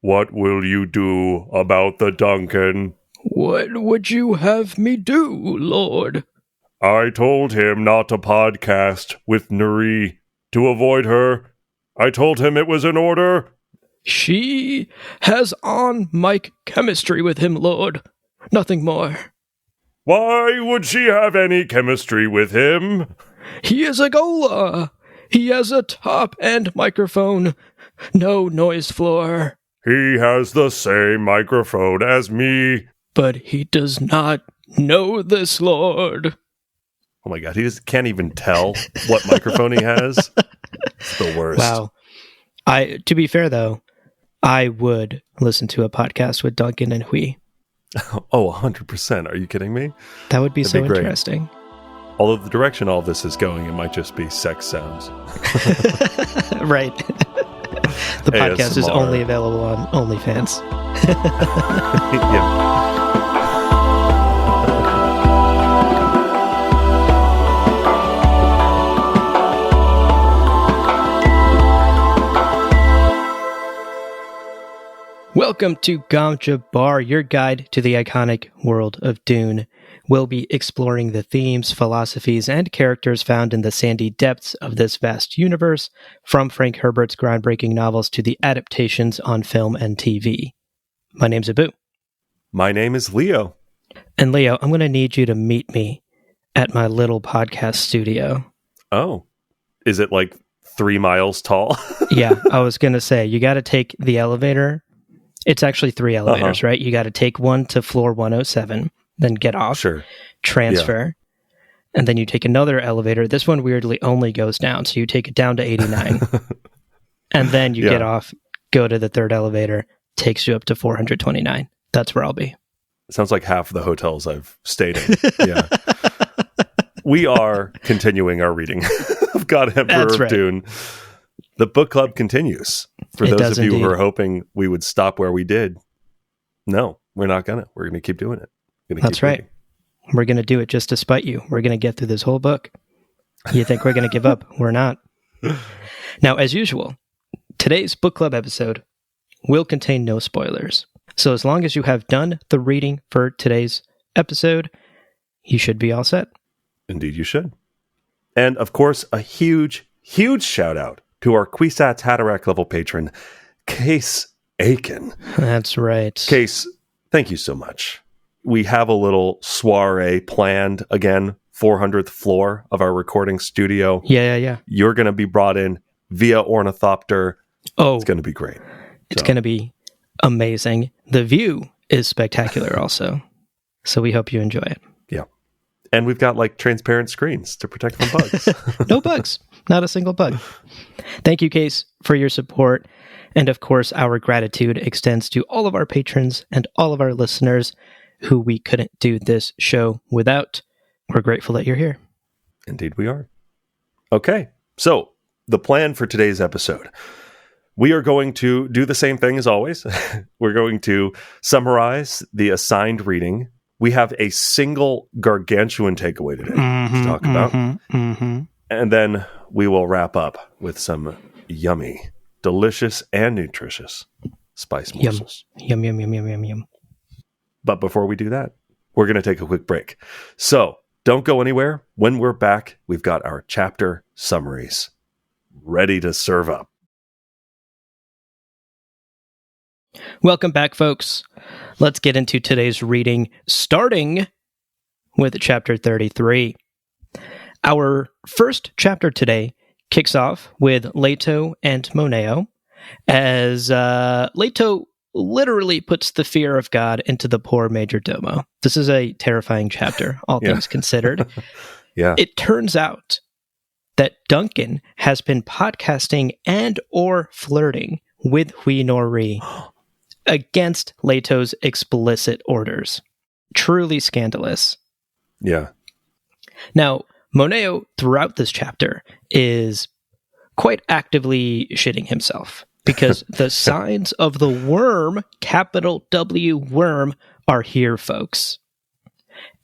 What will you do about the Duncan? What would you have me do, Lord? I told him not to podcast with Nuri, to avoid her. I told him it was an order. She has on-mic chemistry with him, Lord. Nothing more. Why would she have any chemistry with him? He is a Gola. He has a top-end microphone. No noise floor. He has the same microphone as me. But he does not know this, Lord. Oh my god, he just can't even tell what microphone he has. It's the worst. Wow. To be fair, though, I would listen to a podcast with Duncan and Hui. Oh, 100%. Are you kidding me? That would be That'd so be interesting. Although the direction all this is going, it might just be sex sounds. Right. The podcast is ASMR. only available on OnlyFans. Yeah. Welcome to Gamja Bar, your guide to the iconic world of Dune. We'll be exploring the themes, philosophies, and characters found in the sandy depths of this vast universe, from Frank Herbert's groundbreaking novels to the adaptations on film and TV. My name's Abu. My name is Leo. And Leo, I'm going to need you to meet me at my little podcast studio. Oh, is it like 3 miles tall? Yeah, I was going to say, you got to take the elevator. It's actually 3 elevators, right? You got to take one to floor 107, then get off, Sure. transfer, and then you take another elevator. This one weirdly only goes down, so you take it down to 89, and then you get off, go to the third elevator, takes you up to 429. That's where I'll be. Sounds like half the hotels I've stayed in. Yeah. We are continuing our reading of God Emperor of Dune. The book club continues. For those of you who are hoping we would stop where we did, no, we're not going to. We're going to keep doing it. That's right. We're going to do it just to spite you. We're going to get through this whole book. You think we're going to give up? We're not. Now, as usual, today's book club episode will contain no spoilers. So as long as you have done the reading for today's episode, you should be all set. Indeed, you should. And of course, a huge, huge shout out to our Kwisatz Haderach level patron, Case Aiken. That's right. Case, thank you so much. We have a little soiree planned again, 400th floor of our recording studio. Yeah. You're going to be brought in via ornithopter. Oh, it's going to be great. It's going to be amazing. The view is spectacular also. So we hope you enjoy it. Yeah. And we've got like transparent screens to protect from bugs. No bugs. Not a single bug. Thank you, Case, for your support. And of course, our gratitude extends to all of our patrons and all of our listeners who we couldn't do this show without. We're grateful that you're here. Indeed we are. Okay, so the plan for today's episode. We are going to do the same thing as always. We're going to summarize the assigned reading. We have a single gargantuan takeaway today to talk about. And then we will wrap up with some yummy, delicious, and nutritious spice morsels. Yum. But before we do that, we're going to take a quick break. So don't go anywhere. When we're back, we've got our chapter summaries ready to serve up. Welcome back, folks. Let's get into today's reading, starting with chapter 33. Our first chapter today kicks off with Leto and Moneo, as Leto literally puts the fear of God into the poor major domo. This is a terrifying chapter, all things considered. Yeah. It turns out that Duncan has been podcasting and or flirting with Hui Nori against Leto's explicit orders. Truly scandalous. Yeah. Now, Moneo, throughout this chapter, is quite actively shitting himself because the signs of the worm, capital W worm, are here, folks.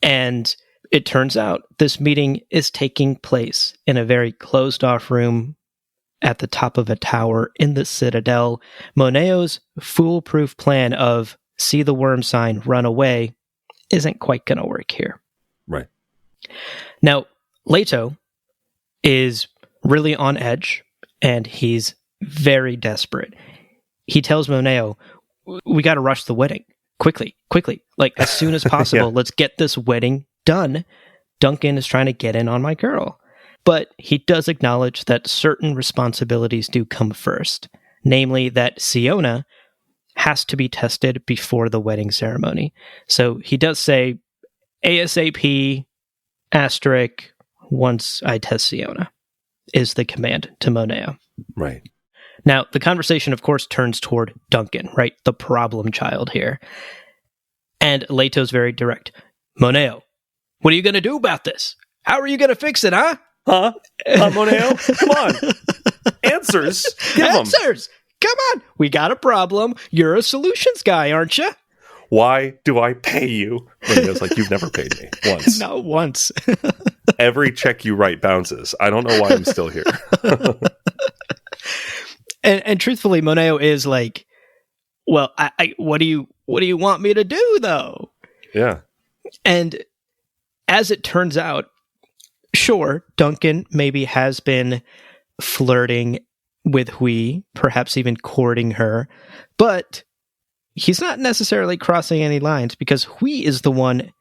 And it turns out this meeting is taking place in a very closed-off room at the top of a tower in the Citadel, Moneo's foolproof plan of see the worm sign, run away, isn't quite going to work here. Right. Now, Leto is really on edge, and he's very desperate. He tells Moneo, we got to rush the wedding. Quickly. Like, as soon as possible, Yeah. Let's get this wedding done. Duncan is trying to get in on my girl. But he does acknowledge that certain responsibilities do come first, namely that Siona has to be tested before the wedding ceremony. So he does say, ASAP, asterisk, once I test Siona, is the command to Moneo. Right. Now, the conversation, of course, turns toward Duncan, right? The problem child here. And Leto's very direct. Moneo, what are you going to do about this? How are you going to fix it, huh? Huh? Moneo? Come on. Answers. Give 'em. Answers! Come on! We got a problem. You're a solutions guy, aren't you? Why do I pay you? Moneo's like, you've never paid me once. Not once. Every check you write bounces. I don't know why I'm still here. And truthfully, Moneo is like, well, I what do you want me to do, though? Yeah. And as it turns out, sure, Duncan maybe has been flirting with Hui, perhaps even courting her, but he's not necessarily crossing any lines because Hui is the one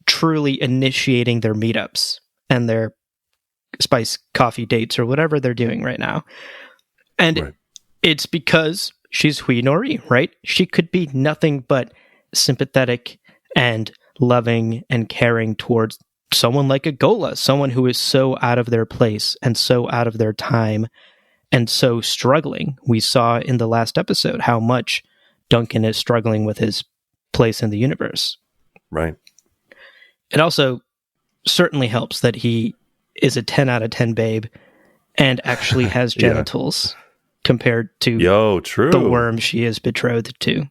truly initiating their meetups and their spice coffee dates or whatever they're doing right now. And Right. It's because she's Hui Nori, right? She could be nothing but sympathetic and loving and caring towards someone like a Gola, someone who is so out of their place and so out of their time and so struggling. We saw in the last episode how much Duncan is struggling with his place in the universe. Right. It also certainly helps that he is a 10 out of 10 babe and actually has Yeah. genitals compared to True. the worm she is betrothed to.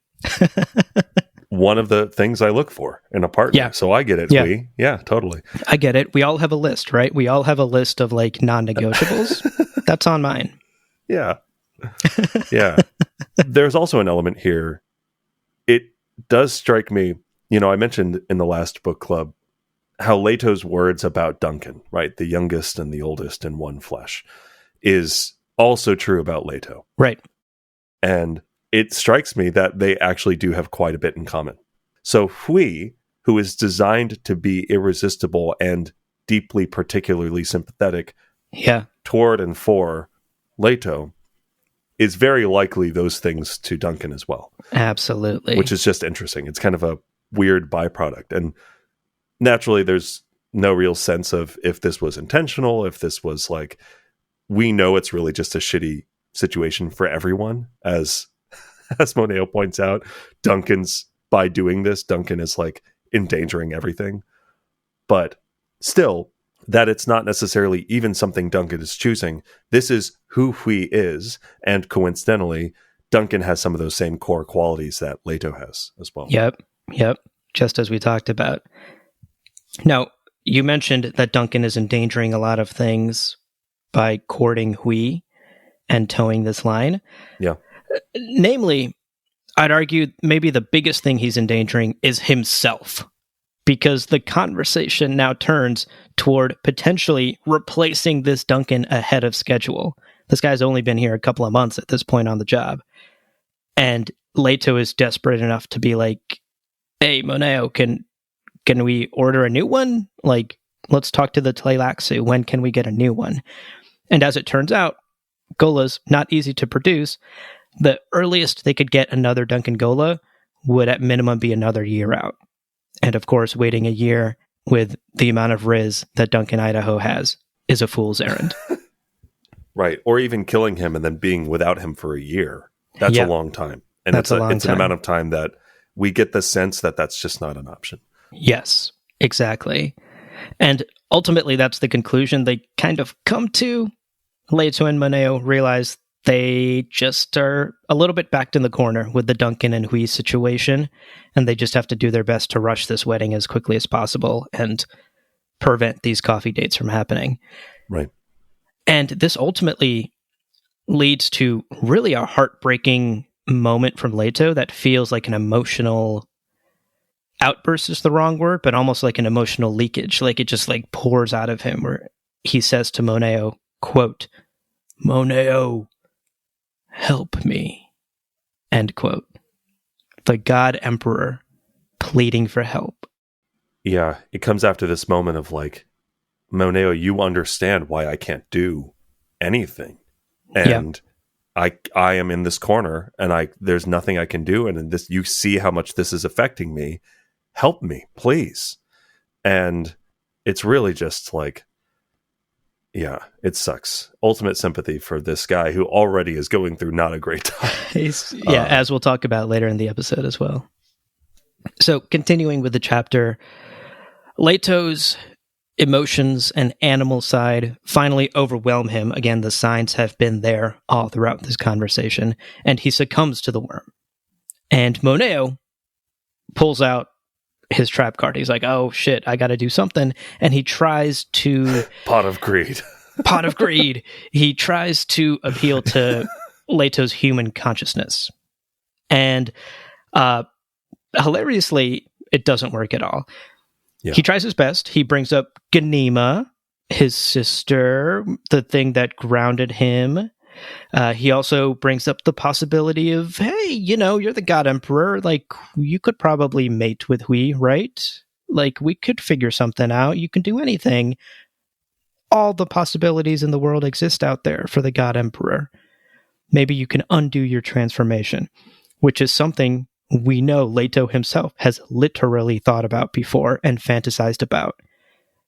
One of the things I look for in a partner. Yeah. So I get it. Yeah. Yeah, totally. I get it. We all have a list, right? We all have a list of like non-negotiables. That's on mine. Yeah. Yeah. There's also an element here. It does strike me, I mentioned in the last book club how Leto's words about Duncan, right? The youngest and the oldest in one flesh, is also true about Leto. Right. And it strikes me that they actually do have quite a bit in common. So Hui, who is designed to be irresistible and deeply, particularly sympathetic Yeah. toward and for Leto, is very likely those things to Duncan as well. Absolutely. Which is just interesting. It's kind of a weird byproduct. And naturally, there's no real sense of if this was intentional, if this was like, we know it's really just a shitty situation for everyone. As Moneo points out, by doing this, Duncan is like endangering everything. But still, that it's not necessarily even something Duncan is choosing. This is who Hui is. And coincidentally, Duncan has some of those same core qualities that Leto has as well. Yep. Just as we talked about. Now, you mentioned that Duncan is endangering a lot of things by courting Hui and towing this line. Yeah. Namely, I'd argue maybe the biggest thing he's endangering is himself, because the conversation now turns toward potentially replacing this Duncan ahead of schedule. This guy's only been here a couple of months at this point on the job. And Leto is desperate enough to be like, hey, Moneo, can we order a new one? Like, let's talk to the Tleilaxu. When can we get a new one? And as it turns out, Gola's not easy to produce. The earliest they could get another Duncan Gola would at minimum be another year out. And of course, waiting a year with the amount of Riz that Duncan Idaho has is a fool's errand. Right. Or even killing him and then being without him for a year. That's Yeah. a long time. And That's a long it's an time. amount of time that we get the sense that that's just not an option. Yes, exactly. And ultimately, that's the conclusion they kind of come to. Leto and Moneo realize they just are a little bit backed in the corner with the Duncan and Hui situation, and they just have to do their best to rush this wedding as quickly as possible and prevent these coffee dates from happening. Right. And this ultimately leads to really a heartbreaking moment from Leto that feels like an emotional outburst is the wrong word, but almost like an emotional leakage. Like it just like pours out of him, where he says to Moneo, quote, "Moneo, help me," end quote. The God Emperor pleading for help. Yeah, it comes after this moment of like, Moneo, you understand why I can't do anything. And I am in this corner and there's nothing I can do. And in this, you see how much this is affecting me. Help me, please. And it's really just like, yeah, it sucks. Ultimate sympathy for this guy who already is going through not a great time. As we'll talk about later in the episode as well. So continuing with the chapter, Leto's emotions and animal side finally overwhelm him. Again, the signs have been there all throughout this conversation, and he succumbs to the worm. And Moneo pulls out his trap card. He's like, oh shit, I gotta do something. And he tries to... Pot of greed. Pot of greed. He tries to appeal to Leto's human consciousness. And hilariously, it doesn't work at all. Yeah. He tries his best. He brings up Ganima, his sister, the thing that grounded him. He also brings up the possibility of, hey, you're the God Emperor. Like, you could probably mate with Hui, right? Like, we could figure something out. You can do anything. All the possibilities in the world exist out there for the God Emperor. Maybe you can undo your transformation, which is something we know Leto himself has literally thought about before and fantasized about.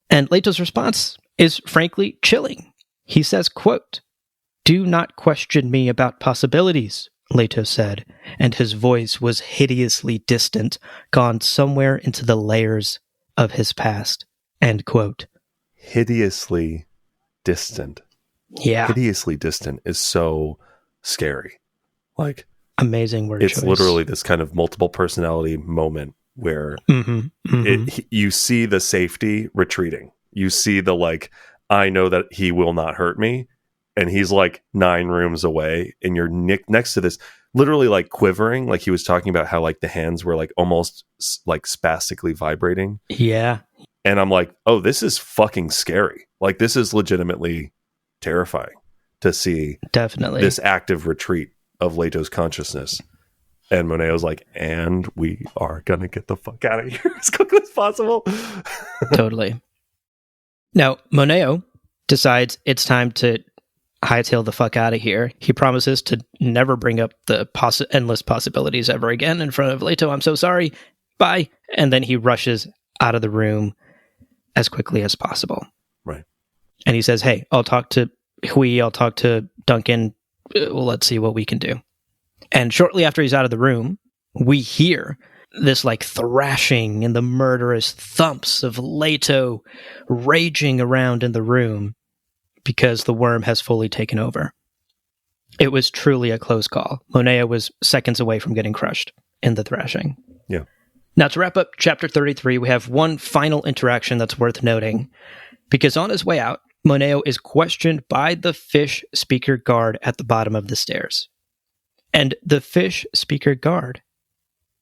And Leto's response is frankly chilling. He says, quote, "Do not question me about possibilities," Leto said, and his voice was hideously distant, gone somewhere into the layers of his past, end quote. Hideously distant. Yeah. Hideously distant is so scary. Like, amazing word choice. It's literally this kind of multiple personality moment where you see the safety retreating. You see the like, I know that he will not hurt me. And he's like 9 rooms away. And you're next to this, literally like quivering. Like he was talking about how like the hands were like almost like spastically vibrating. Yeah. And I'm like, oh, this is fucking scary. Like this is legitimately terrifying to see. Definitely. This active retreat of Leto's consciousness. And Moneo's like, and we are gonna get the fuck out of here as quickly as possible. Totally. Now, Moneo decides it's time to hightail the fuck out of here. He promises to never bring up the endless possibilities ever again in front of Leto. I'm so sorry. Bye. And then he rushes out of the room as quickly as possible. Right. And he says, hey, I'll talk to Hui, I'll talk to Duncan. Well, let's see what we can do. And shortly after he's out of the room, we hear this like thrashing and the murderous thumps of Leto raging around in the room because the worm has fully taken over. It was truly a close call. Moneo was seconds away from getting crushed in the thrashing. Yeah. Now, to wrap up chapter 33, we have one final interaction that's worth noting, because on his way out, Moneo is questioned by the fish speaker guard at the bottom of the stairs. And the fish speaker guard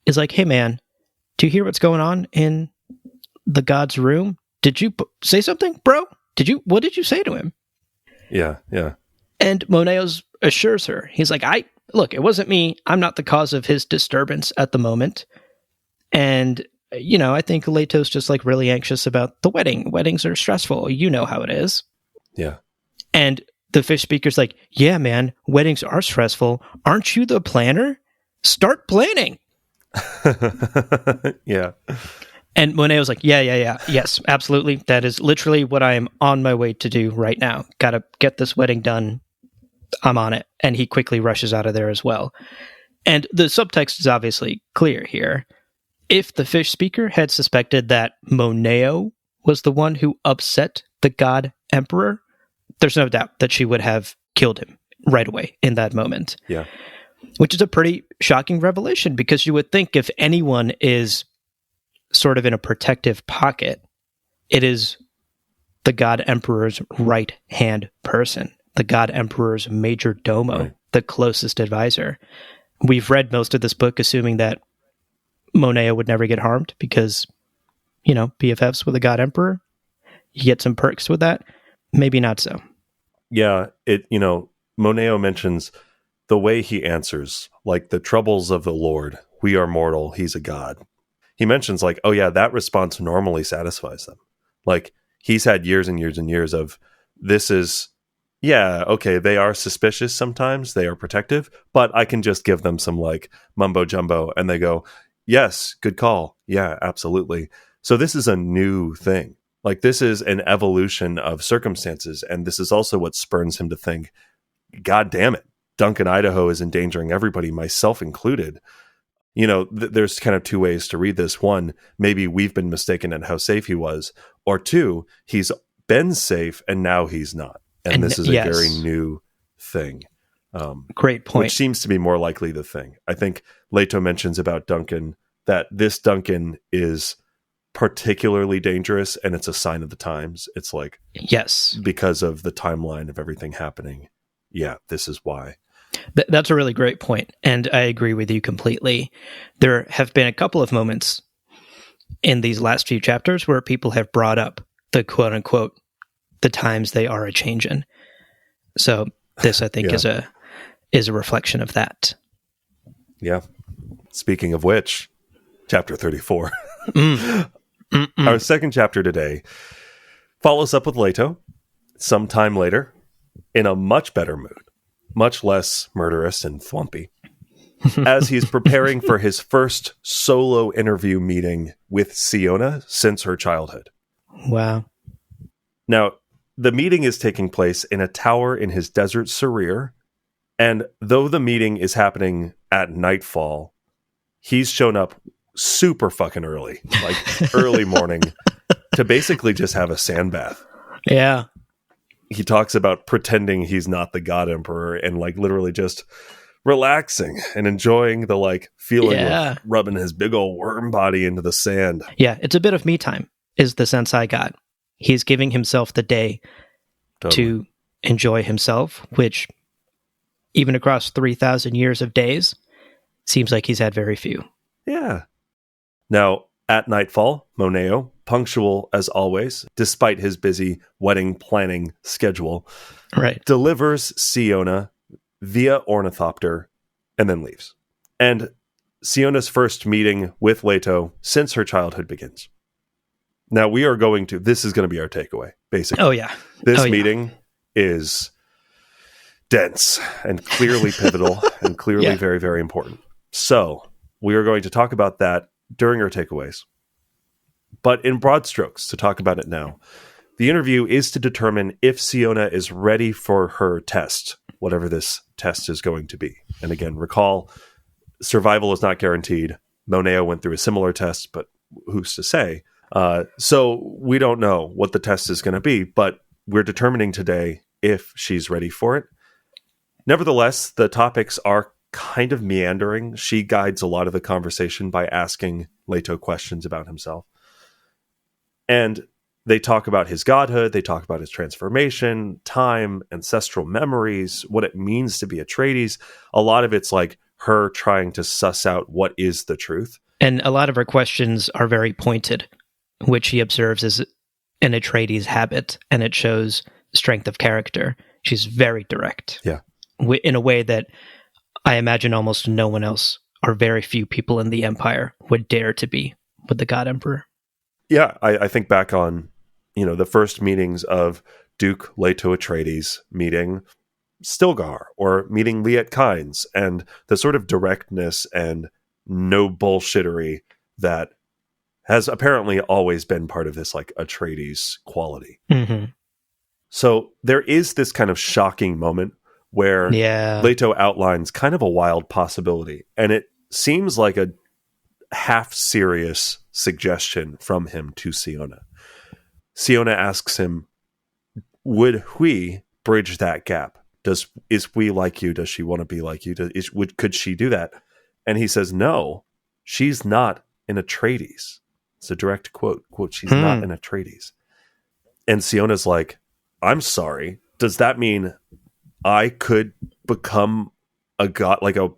is like, hey man, do you hear what's going on in the god's room? Did you say something, bro? What did you say to him? Yeah. And Moneo assures her, he's like, look, it wasn't me. I'm not the cause of his disturbance at the moment. And, I think Leto's just like really anxious about the wedding. Weddings are stressful. You know how it is. Yeah. And the fish speaker's like, yeah, man, weddings are stressful. Aren't you the planner? Start planning. Yeah. And Moneo's like, yeah. Yes, absolutely. That is literally what I am on my way to do right now. Got to get this wedding done. I'm on it. And he quickly rushes out of there as well. And the subtext is obviously clear here. If the fish speaker had suspected that Moneo was the one who upset the god emperor, there's no doubt that she would have killed him right away in that moment. Yeah. Which is a pretty shocking revelation, because you would think if anyone is sort of in a protective pocket, it is the god emperor's right-hand person. the God Emperor's major domo, Right. the closest advisor. We've read most of this book assuming that Moneo would never get harmed because, BFFs with the God Emperor. You get some perks with that. Maybe not so. Yeah, Moneo mentions the way he answers, like the troubles of the Lord. We are mortal. He's a god. He mentions like, oh yeah, that response normally satisfies them. Like he's had years and years and years of this is, yeah, okay, they are suspicious sometimes. They are protective, but I can just give them some like mumbo jumbo and they go, yes, good call. Yeah, absolutely. So this is a new thing. Like this is an evolution of circumstances. And this is also what spurns him to think, God damn it, Duncan, Idaho is endangering everybody, myself included. There's kind of two ways to read this. One, maybe we've been mistaken at how safe he was. Or two, he's been safe and now he's not. And this is a very new thing. Great point. Which seems to be more likely the thing. I think Leto mentions about Duncan that this Duncan is particularly dangerous and it's a sign of the times. It's like, yes, because of the timeline of everything happening. Yeah, this is why. That's a really great point, and I agree with you completely. There have been a couple of moments in these last few chapters where people have brought up the quote-unquote, the times they are a-changin'. So this, I think, is a reflection of that. Yeah. Speaking of which, chapter 34. Our second chapter today follows up with Leto sometime later in a much better mood. Much less murderous and thwumpy, as he's preparing for his first solo interview meeting with Siona since her childhood. Wow. Now, the meeting is taking place in a tower in his desert Sarir, and though the meeting is happening at nightfall, he's shown up super fucking early, like early morning, to basically just have a sand bath. Yeah. He talks about pretending he's not the God Emperor and like literally just relaxing and enjoying the like feeling of rubbing his big old worm body into the sand. Yeah, it's a bit of me time is the sense I got. He's giving himself the day to enjoy himself, which even across 3,000 years of days seems like he's had very few. Yeah. Now, at nightfall, Moneo, punctual as always, despite his busy wedding planning schedule, delivers Siona via ornithopter and then leaves. And Siona's first meeting with Leto since her childhood begins. Now this is going to be our takeaway, basically. Oh, yeah. This meeting is dense and clearly pivotal and clearly very, very important. So we are going to talk about that during our takeaways. But in broad strokes, to talk about it now, the interview is to determine if Siona is ready for her test, whatever this test is going to be. And again, recall, survival is not guaranteed. Moneo went through a similar test, but who's to say? So we don't know what the test is going to be, but we're determining today if she's ready for it. Nevertheless, the topics are kind of meandering. She guides a lot of the conversation by asking Leto questions about himself. And they talk about his godhood, they talk about his transformation, time, ancestral memories, what it means to be Atreides. A lot of it's like her trying to suss out what is the truth. And a lot of her questions are very pointed, which he observes as an Atreides habit, and it shows strength of character. She's very direct. Yeah. In a way that I imagine almost no one else or very few people in the Empire would dare to be with the God Emperor. Yeah, I think back on, the first meetings of Duke Leto Atreides meeting Stilgar or meeting Liet Kynes, and the sort of directness and no bullshittery that has apparently always been part of this like Atreides quality. Mm-hmm. So there is this kind of shocking moment where Leto outlines kind of a wild possibility, and it seems like a half-serious suggestion from him to Siona. Siona asks him, would Hui bridge that gap? Is Hui like you? Does she want to be like you? Could she do that? And he says, no, she's not an Atreides. It's a direct quote, she's not an Atreides. And Siona's like, I'm sorry. Does that mean I could become a god, like a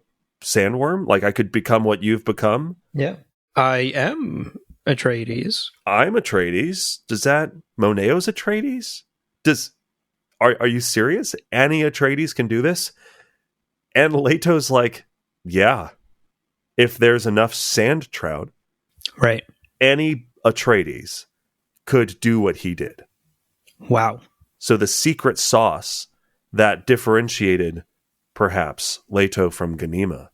sandworm? Like I could become what you've become? Yeah. I am Atreides. I'm Atreides. Does that... Moneo's Atreides? Are you serious? Any Atreides can do this? And Leto's like, yeah, if there's enough sand trout, Right. any Atreides could do what he did. Wow. So the secret sauce that differentiated perhaps Leto from Ganima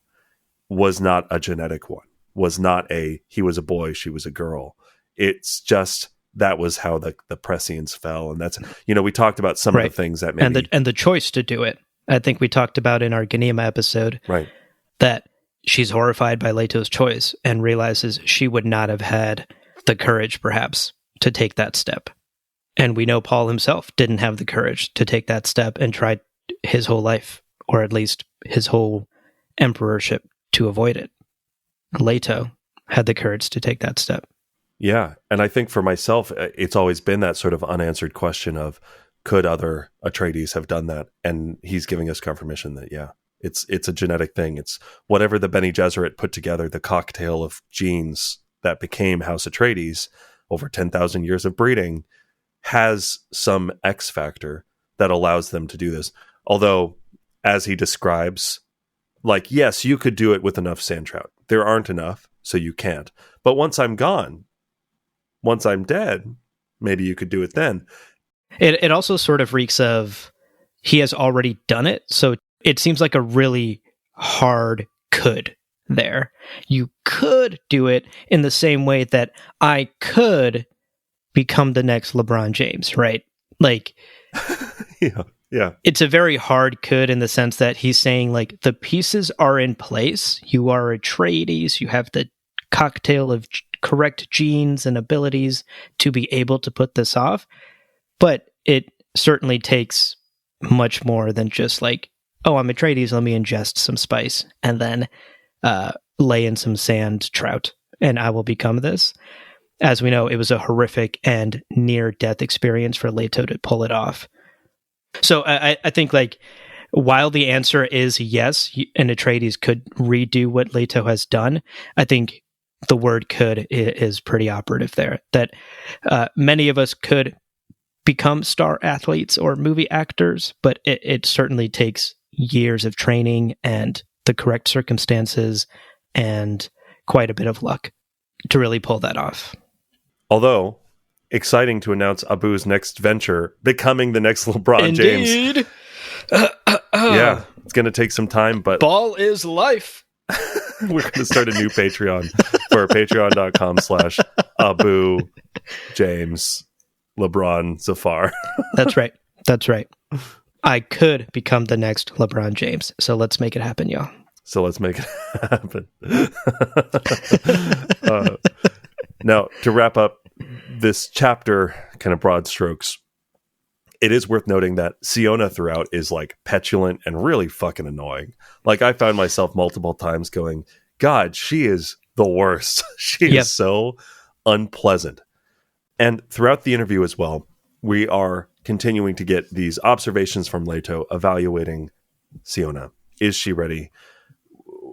was not a genetic one, was not he was a boy, she was a girl. It's just that was how the prescience fell. And that's, we talked about some of the things that maybe... And the choice to do it. I think we talked about in our Ganima episode, right, that she's horrified by Leto's choice and realizes she would not have had the courage, perhaps, to take that step. And we know Paul himself didn't have the courage to take that step and tried his whole life, or at least his whole emperorship, to avoid it. Leto had the courage to take that step. Yeah. And I think for myself, it's always been that sort of unanswered question of, could other Atreides have done that? And he's giving us confirmation that, yeah, it's a genetic thing. It's whatever the Bene Gesserit put together, the cocktail of genes that became House Atreides over 10,000 years of breeding, has some X factor that allows them to do this. Although, as he describes, like, yes, you could do it with enough sand trout. There aren't enough, so you can't. But once I'm gone, once I'm dead, maybe you could do it then. It also sort of reeks of he has already done it, so it seems like a really hard could there. You could do it in the same way that I could become the next LeBron James, right? Like, yeah. It's a very hard could in the sense that he's saying, like, the pieces are in place. You are Atreides. You have the cocktail of correct genes and abilities to be able to put this off. But it certainly takes much more than just like, oh, I'm Atreides, let me ingest some spice and then lay in some sand trout and I will become this. As we know, it was a horrific and near-death experience for Leto to pull it off. So I think, like, while the answer is yes, and Atreides could redo what Leto has done, I think the word could is pretty operative there. That many of us could become star athletes or movie actors, but it certainly takes years of training and the correct circumstances and quite a bit of luck to really pull that off. Although, exciting to announce Abu's next venture, becoming the next LeBron Indeed. James. Yeah, it's going to take some time, but... Ball is life. We're going to start a new Patreon for patreon.com/Abu James LeBron Zafar. That's right. I could become the next LeBron James. So let's make it happen, y'all. So let's make it happen. Now, to wrap up this chapter, kind of broad strokes, it is worth noting that Siona throughout is like petulant and really fucking annoying. Like, I found myself multiple times going, God, she is the worst. She is so unpleasant. And throughout the interview as well, we are continuing to get these observations from Leto evaluating Siona. Is she ready?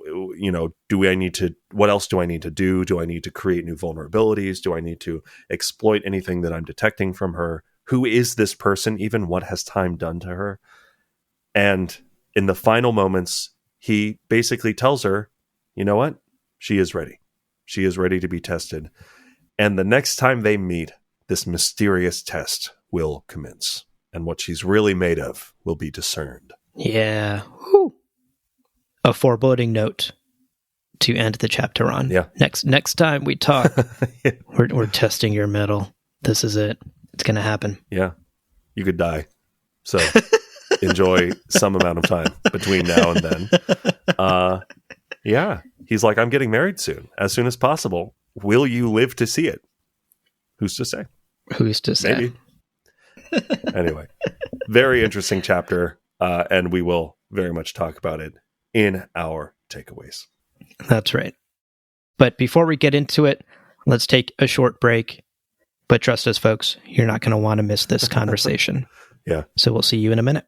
What else do I need to do? Do I need to create new vulnerabilities? Do I need to exploit anything that I'm detecting from her? Who is this person? Even what has time done to her? And in the final moments, he basically tells her, you know what? She is ready. She is ready to be tested. And the next time they meet, this mysterious test will commence. And what she's really made of will be discerned. Yeah. Whew. A foreboding note to end the chapter on. Yeah. Next time we talk, we're testing your mettle. This is it. It's going to happen. Yeah. You could die. So enjoy some amount of time between now and then. Yeah. He's like, I'm getting married soon, as soon as possible. Will you live to see it? Who's to say? Who's to say? Maybe. Anyway, very interesting chapter. And we will very much talk about it in our takeaways. That's right. But before we get into it, let's take a short break. But trust us, folks, you're not going to want to miss this conversation. Yeah. So we'll see you in a minute.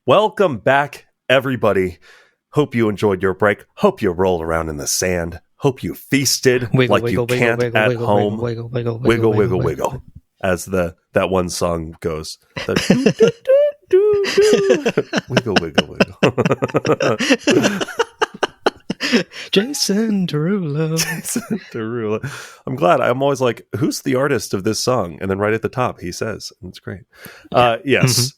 Welcome back, everybody. Hope you enjoyed your break. Hope you rolled around in the sand. Hope you feasted Wiggle, like wiggle, you wiggle, can't wiggle, at wiggle, home. wiggle, wiggle, Wiggle, wiggle, wiggle. As that one song goes. The do, do, do, do. Wiggle, wiggle, wiggle. Jason Derulo. Jason Derulo. I'm glad. I'm always like, who's the artist of this song? And then right at the top, he says, and it's great. Yes.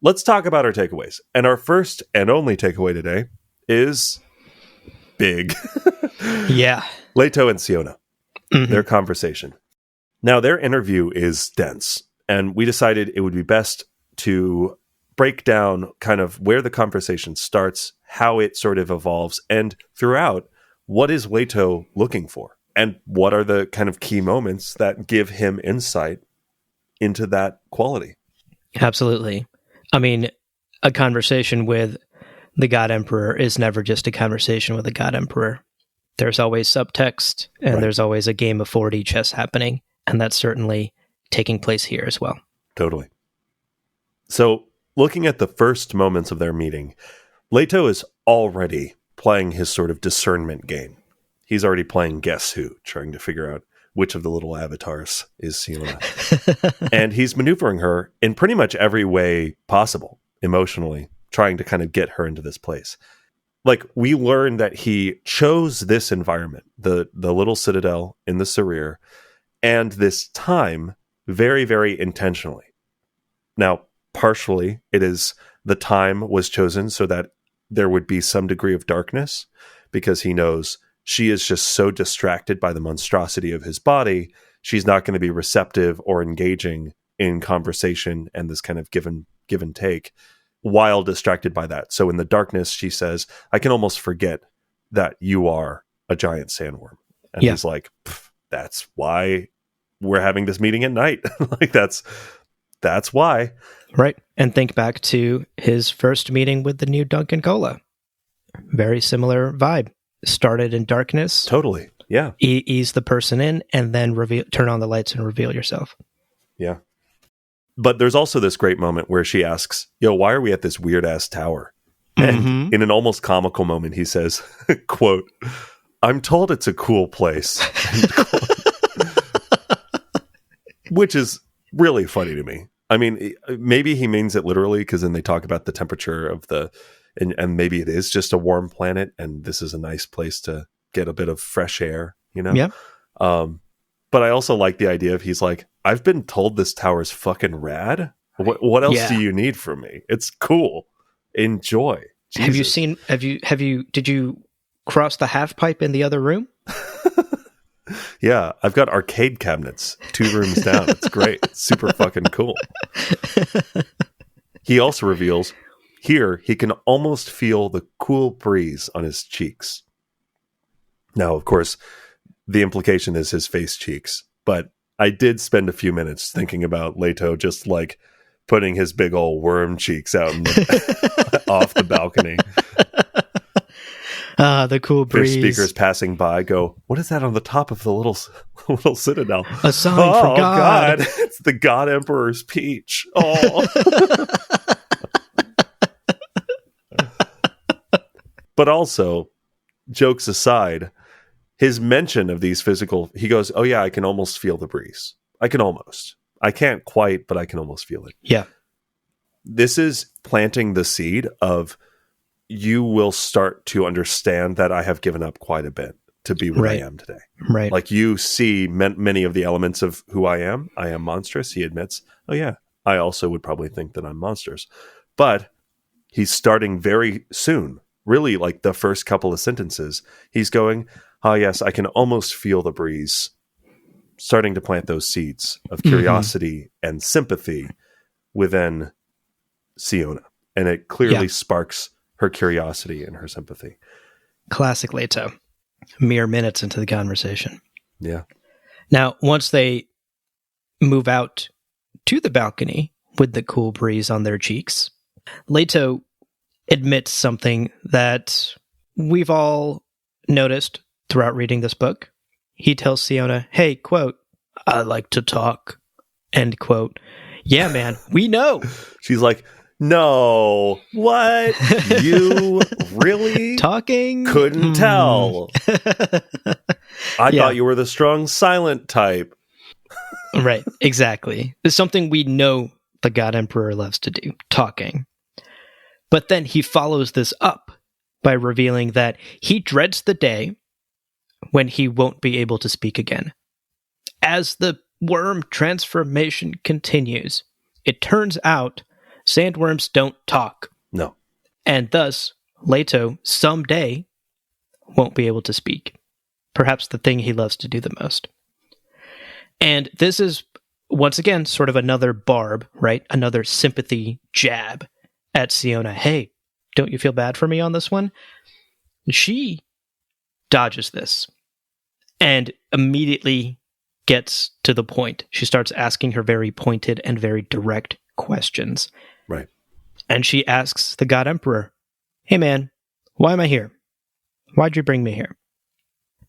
Let's talk about our takeaways. And our first and only takeaway today is big. Yeah. Leto and Siona, their conversation. Now, their interview is dense, and we decided it would be best to break down kind of where the conversation starts, how it sort of evolves, and throughout, what is Leto looking for? And what are the kind of key moments that give him insight into that quality? Absolutely. I mean, a conversation with the God Emperor is never just a conversation with the God Emperor. There's always subtext, and there's always a game of 4D chess happening, and that's certainly taking place here as well. Totally. So, looking at the first moments of their meeting, Leto is already playing his sort of discernment game. He's already playing Guess Who, trying to figure out which of the little avatars is Siona. And he's maneuvering her in pretty much every way possible, emotionally, trying to kind of get her into this place. Like, we learn that he chose this environment, the little citadel in the Sarir, and this time very, very intentionally. Now, partially, it is the time was chosen so that there would be some degree of darkness, because he knows she is just so distracted by the monstrosity of his body, she's not going to be receptive or engaging in conversation and this kind of give and take while distracted by that. So in the darkness, she says, I can almost forget that you are a giant sandworm. And he's like, that's why we're having this meeting at night. Like, that's why. Right. And think back to his first meeting with the new Duncan Cola. Very similar vibe. Started in darkness. Totally. Yeah. Ease the person in, and then turn on the lights and reveal yourself. Yeah. But there's also this great moment where she asks, why are we at this weird ass tower? And in an almost comical moment, he says, quote, I'm told it's a cool place. Which is really funny to me. I mean, maybe he means it literally, because then they talk about the temperature of and maybe it is just a warm planet, and this is a nice place to get a bit of fresh air, Yeah. But I also like the idea of, he's like, I've been told this tower's fucking rad. What else do you need from me? It's cool. Enjoy. Jesus. Did you cross the half pipe in the other room? Yeah, I've got arcade cabinets 2 rooms down. It's great. It's super fucking cool. He also reveals here he can almost feel the cool breeze on his cheeks. Now, of course, the implication is his face cheeks, but I did spend a few minutes thinking about Leto just like putting his big old worm cheeks out off the balcony. The cool breeze. Fish speakers passing by go, what is that on the top of the little citadel? A sign from God. It's the God Emperor's peach. Oh. But also, jokes aside, his mention of these physical, he goes, oh yeah, I can almost feel the breeze. I can't quite, but I can almost feel it. Yeah. This is planting the seed of, you will start to understand that I have given up quite a bit to be what I am today. Right. Like, you see many of the elements of who I am. I am monstrous. He admits, oh yeah, I also would probably think that I'm monstrous. But he's starting very soon, really like the first couple of sentences. He's going, oh yes, I can almost feel the breeze, starting to plant those seeds of curiosity and sympathy within Siona. And it clearly sparks her curiosity and her sympathy. Classic Leto. Mere minutes into the conversation. Yeah. Now, once they move out to the balcony with the cool breeze on their cheeks, Leto admits something that we've all noticed throughout reading this book. He tells Siona, hey, quote, I like to talk, end quote. Yeah, man, we know. She's like, No. What? You really Talking? couldn't tell. I Yeah. thought you were the strong silent type. Right, exactly. It's something we know the God Emperor loves to do, talking. But then he follows this up by revealing that he dreads the day when he won't be able to speak again. As the worm transformation continues, it turns out sandworms don't talk. No. And thus, Leto someday won't be able to speak. Perhaps the thing he loves to do the most. And this is, once again, sort of another barb, right? Another sympathy jab at Siona. Hey, don't you feel bad for me on this one? She dodges this and immediately gets to the point. She starts asking her very pointed and very direct questions. Right. And she asks the God Emperor, hey man, why am I here? Why'd you bring me here?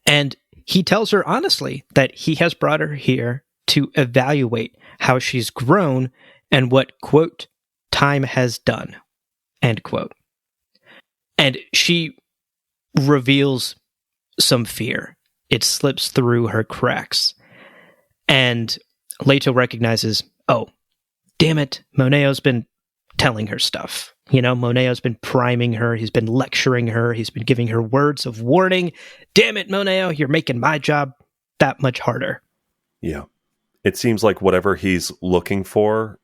And he tells her honestly that he has brought her here to evaluate how she's grown and what, quote, time has done, end quote. And she reveals some fear. It slips through her cracks. And Leto recognizes, oh, damn it, Moneo's been telling her stuff. You know, Moneo's been priming her. He's been lecturing her. He's been giving her words of warning. Damn it, Moneo, you're making my job that much harder. Yeah. It seems like whatever he's looking for,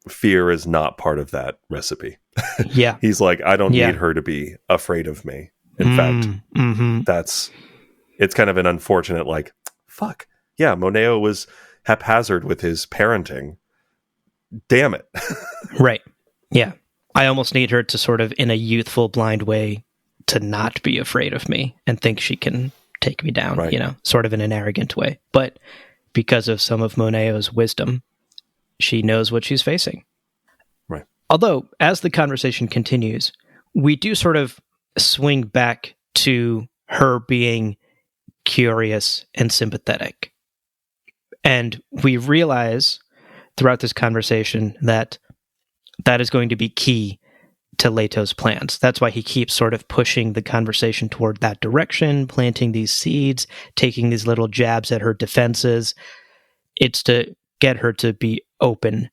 fear is not part of that recipe. Yeah. He's like, I don't need her to be afraid of me. In fact, it's kind of an unfortunate, like, fuck. Yeah, Moneo was haphazard with his parenting. Damn it. Right. Yeah. I almost need her to sort of, in a youthful, blind way, to not be afraid of me and think she can take me down, right. You know, sort of in an arrogant way. But because of some of Moneo's wisdom, she knows what she's facing. Right. Although, as the conversation continues, we do sort of swing back to her being curious and sympathetic. And we realize throughout this conversation that that is going to be key to Leto's plans. That's why he keeps sort of pushing the conversation toward that direction, planting these seeds, taking these little jabs at her defenses. It's to get her to be open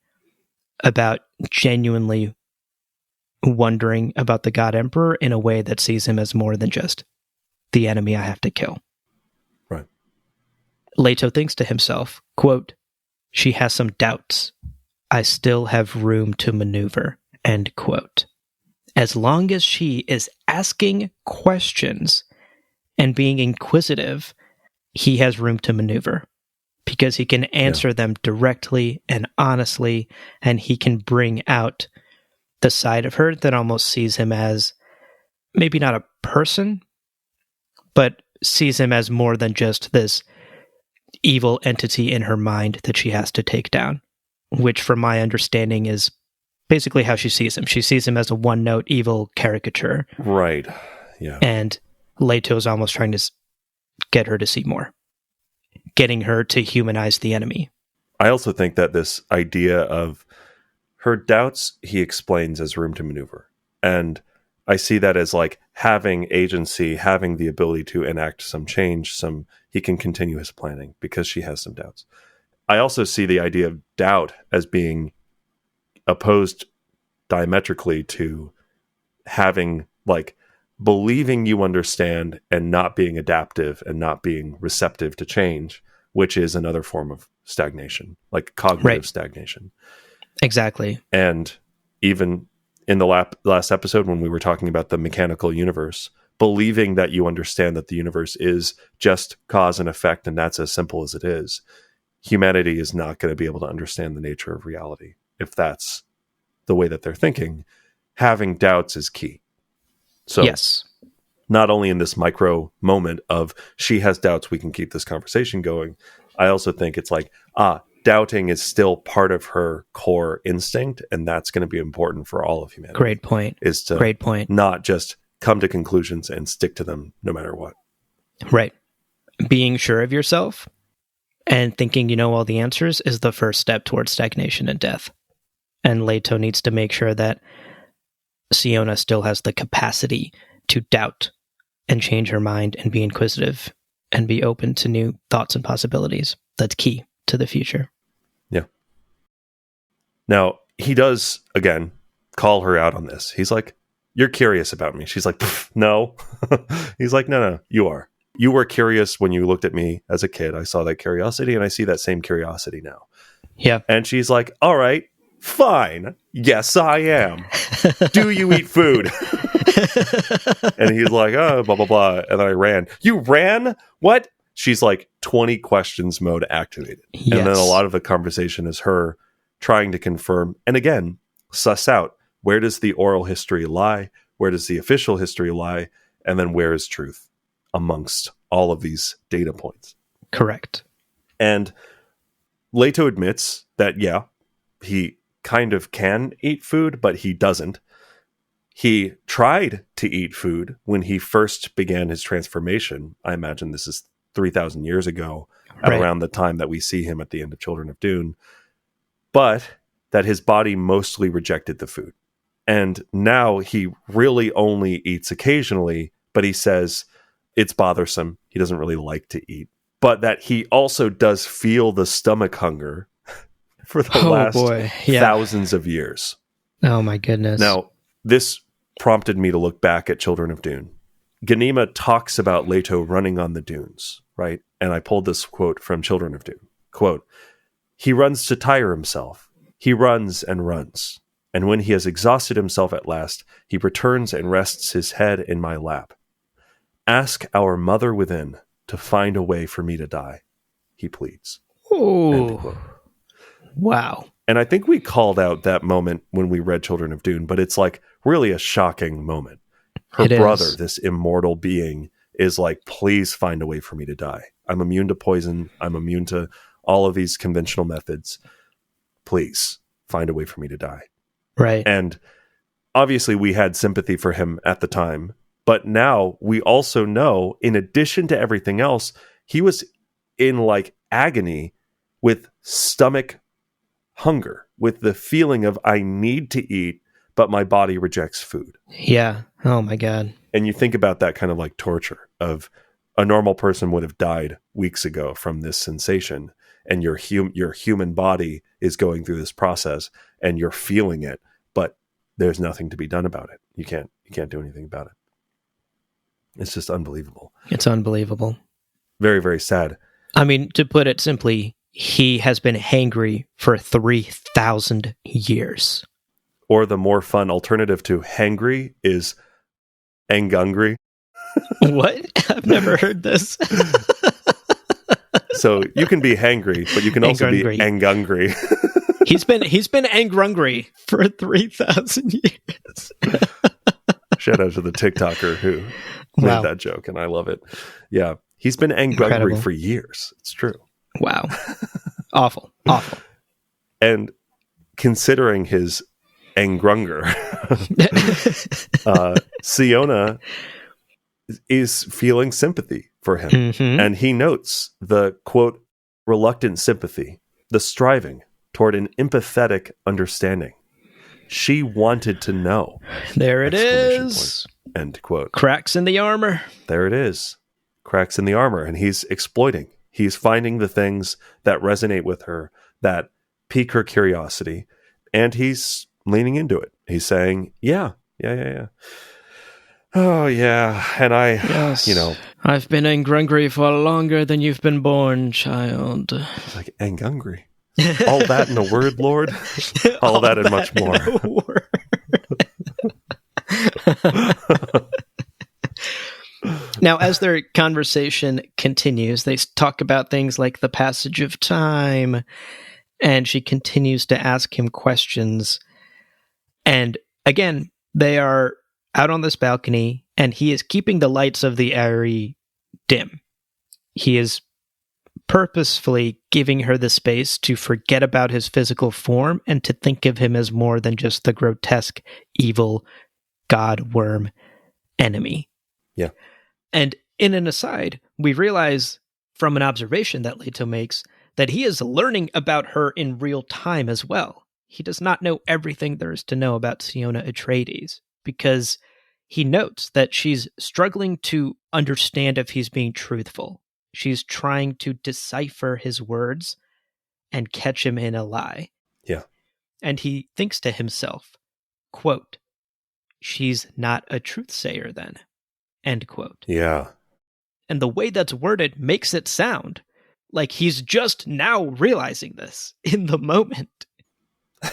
about genuinely wondering about the God Emperor in a way that sees him as more than just the enemy I have to kill. Right. Leto thinks to himself, quote, she has some doubts. I still have room to maneuver, end quote. As long as she is asking questions and being inquisitive, he has room to maneuver because he can answer them directly and honestly, and he can bring out the side of her that almost sees him as maybe not a person, but sees him as more than just this evil entity in her mind that she has to take down, which from my understanding is basically how she sees him. She sees him as a one-note evil caricature. Right, yeah. And Leto's almost trying to get her to see more, getting her to humanize the enemy. I also think that this idea of her doubts, he explains as room to maneuver. And I see that as like having agency, having the ability to enact some change, he can continue his planning because she has some doubts. I also see the idea of doubt as being opposed diametrically to having, like, believing you understand and not being adaptive and not being receptive to change, which is another form of stagnation, like cognitive stagnation. Exactly. And even in the last episode, when we were talking about the mechanical universe, believing that you understand that the universe is just cause and effect, and that's as simple as it is, humanity is not going to be able to understand the nature of reality. If that's the way that they're thinking, having doubts is key. So yes, not only in this micro moment of she has doubts, we can keep this conversation going. I also think it's like, doubting is still part of her core instinct, and that's going to be important for all of humanity. Great point. Is to Great point. Not just come to conclusions and stick to them no matter what. Right. Being sure of yourself and thinking you know all the answers is the first step towards stagnation and death. And Leto needs to make sure that Siona still has the capacity to doubt and change her mind and be inquisitive and be open to new thoughts and possibilities. That's key to the future. Yeah. Now, he does, again, call her out on this. He's like, "You're curious about me." She's like, "No." He's like, No, you are. You were curious when you looked at me as a kid. I saw that curiosity, and I see that same curiosity now. Yeah. And she's like, "All right, fine. Yes, I am. Do you eat food?" And he's like, "Oh, blah, blah, blah." And then I ran. "You ran? What?" She's like, 20 questions mode activated. Yes. And then a lot of the conversation is her trying to confirm, and again, suss out, where does the oral history lie? Where does the official history lie? And then where is truth amongst all of these data points? Correct. And Leto admits that, yeah, he kind of can eat food, but he doesn't. He tried to eat food when he first began his transformation. I imagine this is 3,000 years ago, at Right. around the time that we see him at the end of Children of Dune. But that his body mostly rejected the food. And now he really only eats occasionally, but he says it's bothersome. He doesn't really like to eat. But that he also does feel the stomach hunger for the last thousands of years. Oh, my goodness. Now, this prompted me to look back at Children of Dune. Ganima talks about Leto running on the dunes, right? And I pulled this quote from Children of Dune. Quote, "He runs to tire himself. He runs and runs. And when he has exhausted himself at last, he returns and rests his head in my lap. Ask our mother within to find a way for me to die," he pleads. Oh, wow. And I think we called out that moment when we read Children of Dune, but it's like really a shocking moment. Her brother, this immortal being, is like, "Please find a way for me to die. I'm immune to poison. I'm immune to all of these conventional methods. Please find a way for me to die." Right. And obviously we had sympathy for him at the time, but now we also know, in addition to everything else, he was in like agony with stomach hunger, with the feeling of, I need to eat, but my body rejects food. Yeah. Oh my God. And you think about that kind of like torture of a normal person would have died weeks ago from this sensation. And your human body is going through this process and you're feeling it, but there's nothing to be done about it. You can't do anything about it. It's just unbelievable. It's unbelievable. Very, very sad. I mean, to put it simply, he has been hangry for 3,000 years. Or the more fun alternative to hangry is angungry. What? I've never heard this. So you can be hangry, but you can also be angungry. He's been angrungry for 3,000 years. Shout out to the TikToker who made that joke, and I love it. Yeah, he's been angungry for years. It's true. Wow. Awful. And considering his angrunger, Siona is feeling sympathy for him. Mm-hmm. And he notes the, quote, reluctant sympathy, the striving toward an empathetic understanding. She wanted to know. There it is. End quote. Cracks in the armor. There it is. Cracks in the armor. And he's exploiting. He's finding the things that resonate with her, that pique her curiosity. And he's leaning into it. He's saying, yeah. Oh, yeah. And I've been angry for longer than you've been born, child. It's like, angry. All that in a word, Lord? All that and much more. Now, as their conversation continues, they talk about things like the passage of time, and she continues to ask him questions. And again, they are out on this balcony, and he is keeping the lights of the Eyrie dim. He is purposefully giving her the space to forget about his physical form and to think of him as more than just the grotesque, evil god worm enemy. Yeah. And in an aside, we realize from an observation that Leto makes that he is learning about her in real time as well. He does not know everything there is to know about Siona Atreides. because he notes that she's struggling to understand if he's being truthful. She's trying to decipher his words and catch him in a lie. Yeah. And he thinks to himself, quote, she's not a truth sayer then, end quote. Yeah. And the way that's worded makes it sound like he's just now realizing this in the moment.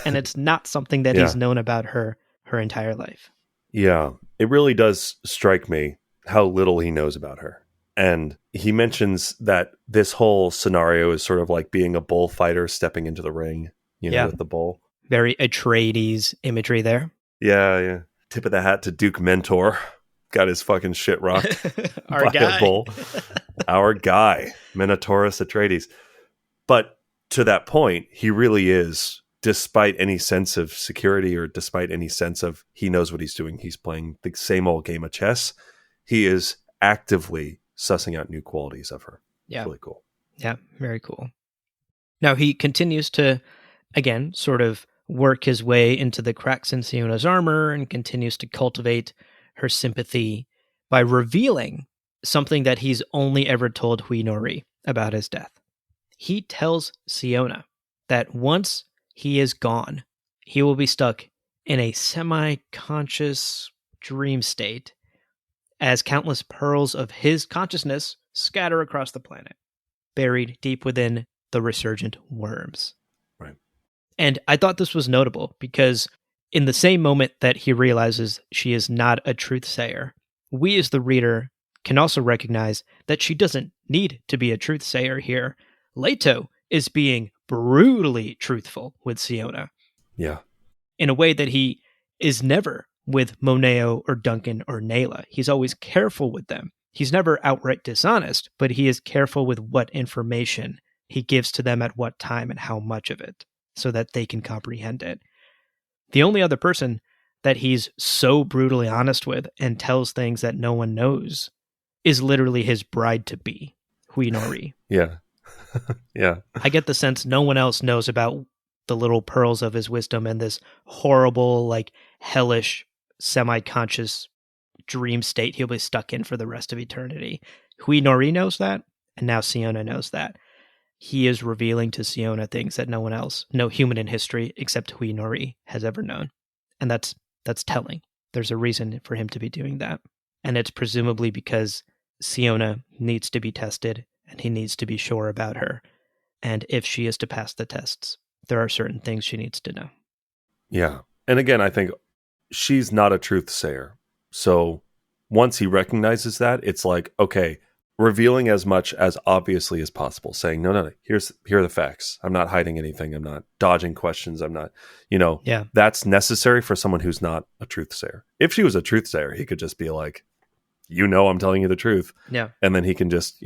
And it's not something that he's known about her entire life. Yeah. It really does strike me how little he knows about her. And he mentions that this whole scenario is sort of like being a bullfighter stepping into the ring, with the bull. Very Atreides imagery there. Yeah. Tip of the hat to Duke Mentor. Got his fucking shit rocked Our by guy. a bull. Our guy, Minotaurus Atreides. But to that point, he really is, despite any sense of security or despite any sense of he knows what he's doing, he's playing the same old game of chess. He is actively sussing out new qualities of her. Yeah. It's really cool. Yeah, very cool. Now he continues to, again, sort of work his way into the cracks in Siona's armor and continues to cultivate her sympathy by revealing something that he's only ever told Hui Nori about his death. He tells Siona that once he is gone, he will be stuck in a semi-conscious dream state as countless pearls of his consciousness scatter across the planet, buried deep within the resurgent worms. Right. And I thought this was notable because in the same moment that he realizes she is not a truth sayer, we as the reader can also recognize that she doesn't need to be a truth sayer here. Leto is being brutally truthful with Siona. Yeah. In a way that he is never with Moneo or Duncan or Nayla. He's always careful with them. He's never outright dishonest, but he is careful with what information he gives to them at what time and how much of it, so that they can comprehend it. The only other person that he's so brutally honest with and tells things that no one knows is literally his bride-to-be, Hui Nori. Yeah. Yeah. I get the sense no one else knows about the little pearls of his wisdom and this horrible, like, hellish, semi-conscious dream state he'll be stuck in for the rest of eternity. Hui Nori knows that, and now Siona knows that. He is revealing to Siona things that no one else, no human in history except Hui Nori has ever known. And that's telling. There's a reason for him to be doing that. And it's presumably because Siona needs to be tested and he needs to be sure about her. And if she is to pass the tests, there are certain things she needs to know. Yeah. And again, I think she's not a truth sayer. So once he recognizes that, it's like, okay, revealing as much as obviously as possible, saying, no, here are the facts. I'm not hiding anything. I'm not dodging questions. I'm not, that's necessary for someone who's not a truth sayer. If she was a truth sayer, he could just be like, I'm telling you the truth. Yeah. And then he can just,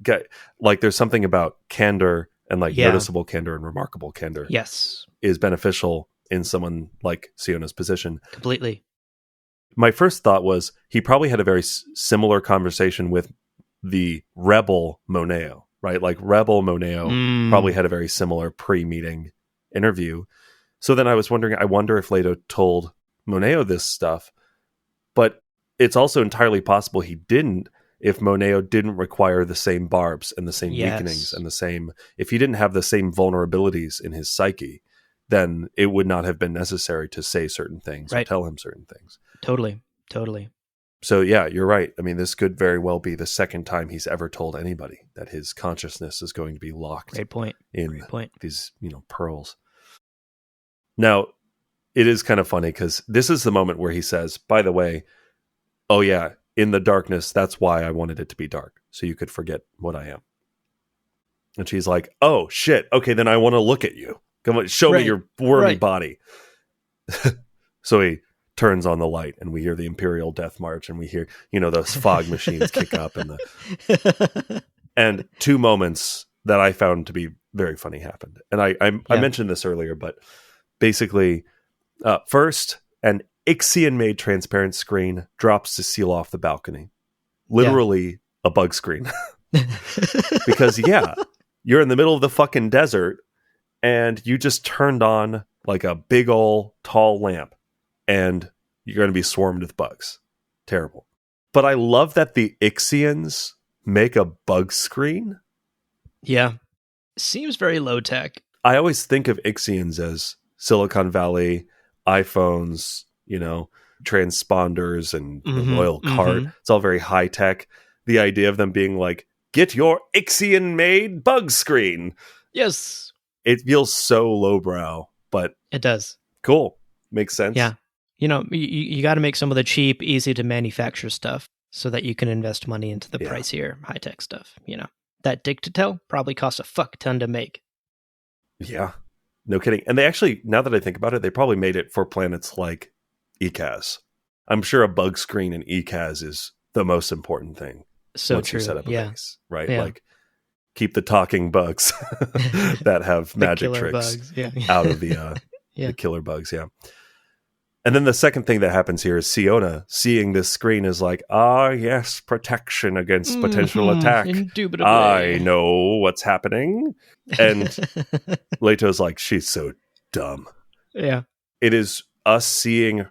get, like, there's something about candor and like noticeable candor and remarkable candor. Yes. Is beneficial in someone like Siona's position. Completely. My first thought was he probably had a very similar conversation with the rebel Moneo, right? Like rebel Moneo probably had a very similar pre-meeting interview. So then I was wondering, I wonder if Leto told Moneo this stuff, but it's also entirely possible he didn't if Moneo didn't require the same barbs and the same weakenings and the same, if he didn't have the same vulnerabilities in his psyche, then it would not have been necessary to say certain things or tell him certain things. Totally. So yeah, you're right. I mean, this could very well be the second time he's ever told anybody that his consciousness is going to be locked in these, pearls. Now, it is kind of funny because this is the moment where he says, by the way, oh yeah, in the darkness, that's why I wanted it to be dark, so you could forget what I am. And she's like, oh shit, okay, then I want to look at you. Come on, show me your wormy body. So he turns on the light and we hear the Imperial Death March and we hear, those fog machines kick up and two moments that I found to be very funny happened. And I mentioned this earlier, but basically, first, an Ixion-made transparent screen drops to seal off the balcony. Literally a bug screen. Because, you're in the middle of the fucking desert and you just turned on like a big ol' tall lamp and you're going to be swarmed with bugs. Terrible. But I love that the Ixians make a bug screen. Yeah. Seems very low tech. I always think of Ixians as Silicon Valley, iPhones, transponders and the royal cart. It's all very high tech. The idea of them being like, get your Ixian made bug screen. Yes. It feels so lowbrow, but it does. Cool. Makes sense. Yeah. You got to make some of the cheap, easy to manufacture stuff so that you can invest money into the pricier, high tech stuff. That Dictatel probably costs a fuck ton to make. Yeah. No kidding. And they actually, now that I think about it, they probably made it for planets like ECAS. I'm sure a bug screen in ECAS is the most important thing. So once true. you set up a base, right? Yeah. Like, keep the talking bugs that have magic tricks out of the killer bugs. Yeah. And then the second thing that happens here is Siona, seeing this screen, is like, yes, protection against potential attack. Indubitably. I know what's happening. And Leto's like, she's so dumb. Yeah. It is us seeing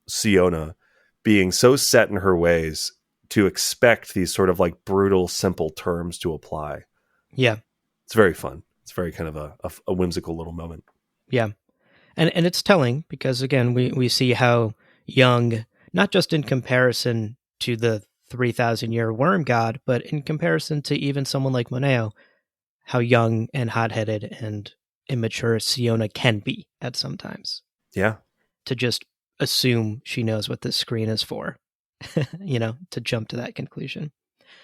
Siona being so set in her ways to expect these sort of like brutal, simple terms to apply. Yeah. It's very fun. It's very kind of a whimsical little moment. Yeah. And it's telling because, again, we see how young, not just in comparison to the 3,000-year worm god, but in comparison to even someone like Moneo, how young and hot-headed and immature Siona can be at some times. Yeah. To just assume she knows what this screen is for, to jump to that conclusion.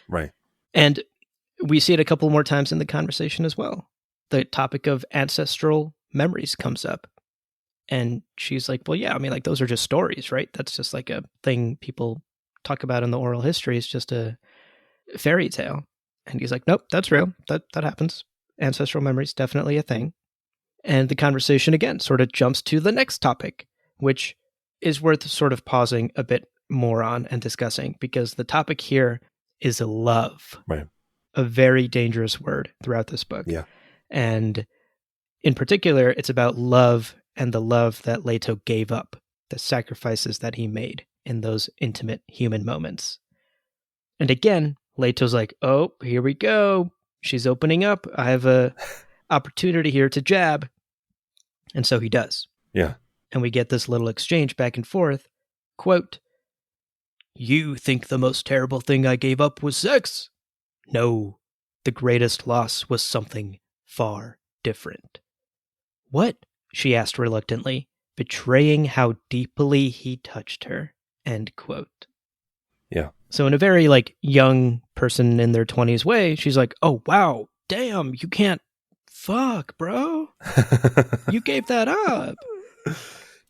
Right. And we see it a couple more times in the conversation as well. The topic of ancestral memories comes up. And she's like, well, yeah, I mean, like, those are just stories, right? That's just like a thing people talk about in the oral history. It's just a fairy tale. And he's like, nope, that's real. That happens. Ancestral memories, definitely a thing. And the conversation, again, sort of jumps to the next topic, which is worth sort of pausing a bit more on and discussing, because the topic here is love. Right. A very dangerous word throughout this book. Yeah. And in particular, it's about love and the love that Leto gave up, the sacrifices that he made in those intimate human moments. And again, Leto's like, oh, here we go. She's opening up. I have a opportunity here to jab. And so he does. Yeah. And we get this little exchange back and forth. Quote, "You think the most terrible thing I gave up was sex? No, the greatest loss was something far different." What? She asked reluctantly, betraying how deeply he touched her. End quote. Yeah. So in a very like young person in their 20s way, she's like, oh, wow, damn, you can't fuck, bro. You gave that up.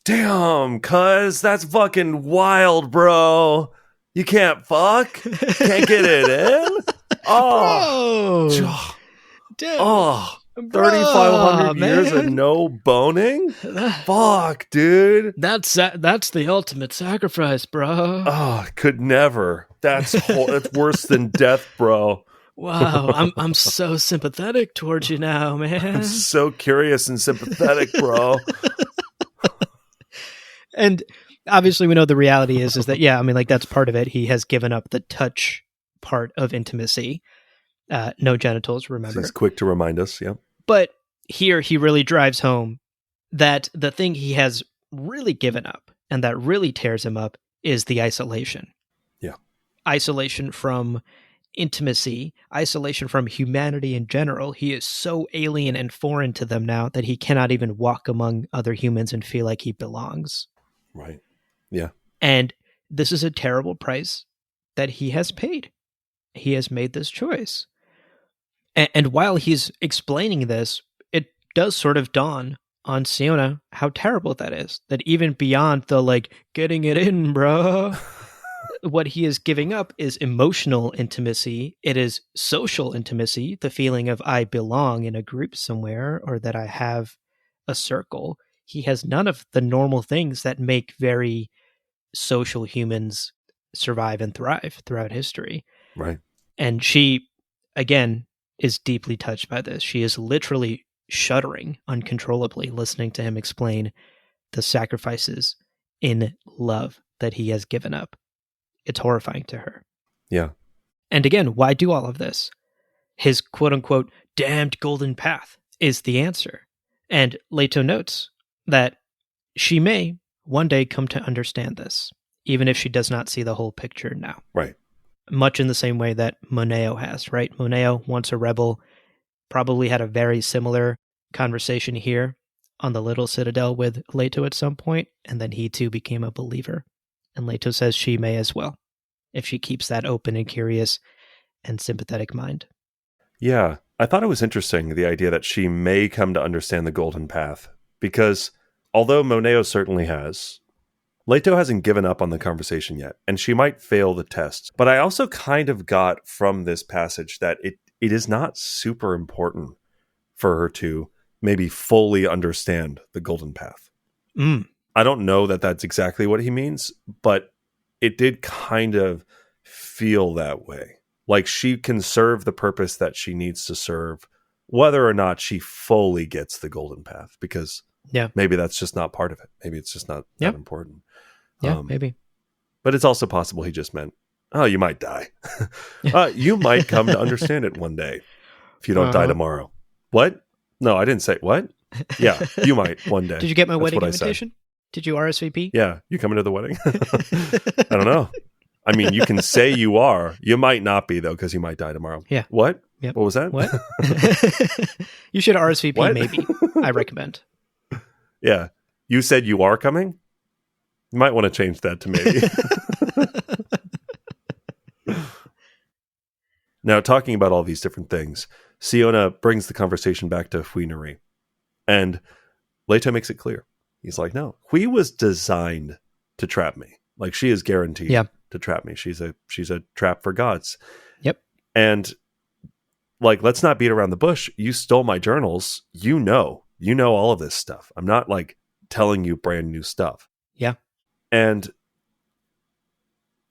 Damn, cuz that's fucking wild, bro. You can't fuck? Can't get it in? Oh. Bro. Damn. Oh. 3,500 years of no boning? Fuck, dude. That's the ultimate sacrifice, bro. Oh, could never. That's worse than death, bro. Wow, I'm so sympathetic towards you now, man. I'm so curious and sympathetic, bro. And obviously we know the reality is that, yeah, I mean, like, that's part of it. He has given up the touch part of intimacy. No genitals, remember. He's quick to remind us, yeah. But here he really drives home that the thing he has really given up and that really tears him up is the isolation. Yeah. Isolation from intimacy, isolation from humanity in general. He is so alien and foreign to them now that he cannot even walk among other humans and feel like he belongs. Right. Yeah. And this is a terrible price that he has paid. He has made this choice. And while he's explaining this, it does sort of dawn on Siona how terrible that is. That even beyond the, like, getting it in, bro, what he is giving up is emotional intimacy. It is social intimacy, the feeling of I belong in a group somewhere or that I have a circle. He has none of the normal things that make very social humans survive and thrive throughout history. Right. And she, again, is deeply touched by this. She is literally shuddering uncontrollably listening to him explain the sacrifices in love that he has given up. It's horrifying to her. Yeah. And again, why do all of this? His quote-unquote damned golden path is the answer. And Leto notes that she may one day come to understand this, even if she does not see the whole picture now. Right. Much in the same way that Moneo has, right? Moneo, once a rebel, probably had a very similar conversation here on the Little Citadel with Leto at some point, and then he too became a believer. And Leto says she may as well, if she keeps that open and curious and sympathetic mind. Yeah. I thought it was interesting, the idea that she may come to understand the golden path, because although Moneo certainly has, Leto hasn't given up on the conversation yet, and she might fail the test. But I also kind of got from this passage that it is not super important for her to maybe fully understand the golden path. I don't know that that's exactly what he means, but it did kind of feel that way. Like she can serve the purpose that she needs to serve, whether or not she fully gets the golden path, because maybe that's just not part of it. Maybe it's just not that important. Yeah, maybe. But it's also possible he just meant, oh, you might die. You might come to understand it one day if you don't die tomorrow. What? No, I didn't say what? Yeah, you might one day. Did you get my wedding invitation? Did you RSVP? Yeah, you coming to the wedding? I don't know. I mean, you can say you are. You might not be, though, because you might die tomorrow. Yeah. What? Yep. What was that? What? You should RSVP, what? Maybe. I recommend. Yeah. You said you are coming? You might want to change that to maybe. Now, talking about all these different things, Siona brings the conversation back to Huinari. And Leto makes it clear. He's like, no, Hui was designed to trap me. Like, she is guaranteed to trap me. She's a trap for gods. Yep. And like, let's not beat around the bush. You stole my journals. You know all of this stuff. I'm not like telling you brand new stuff. Yeah. And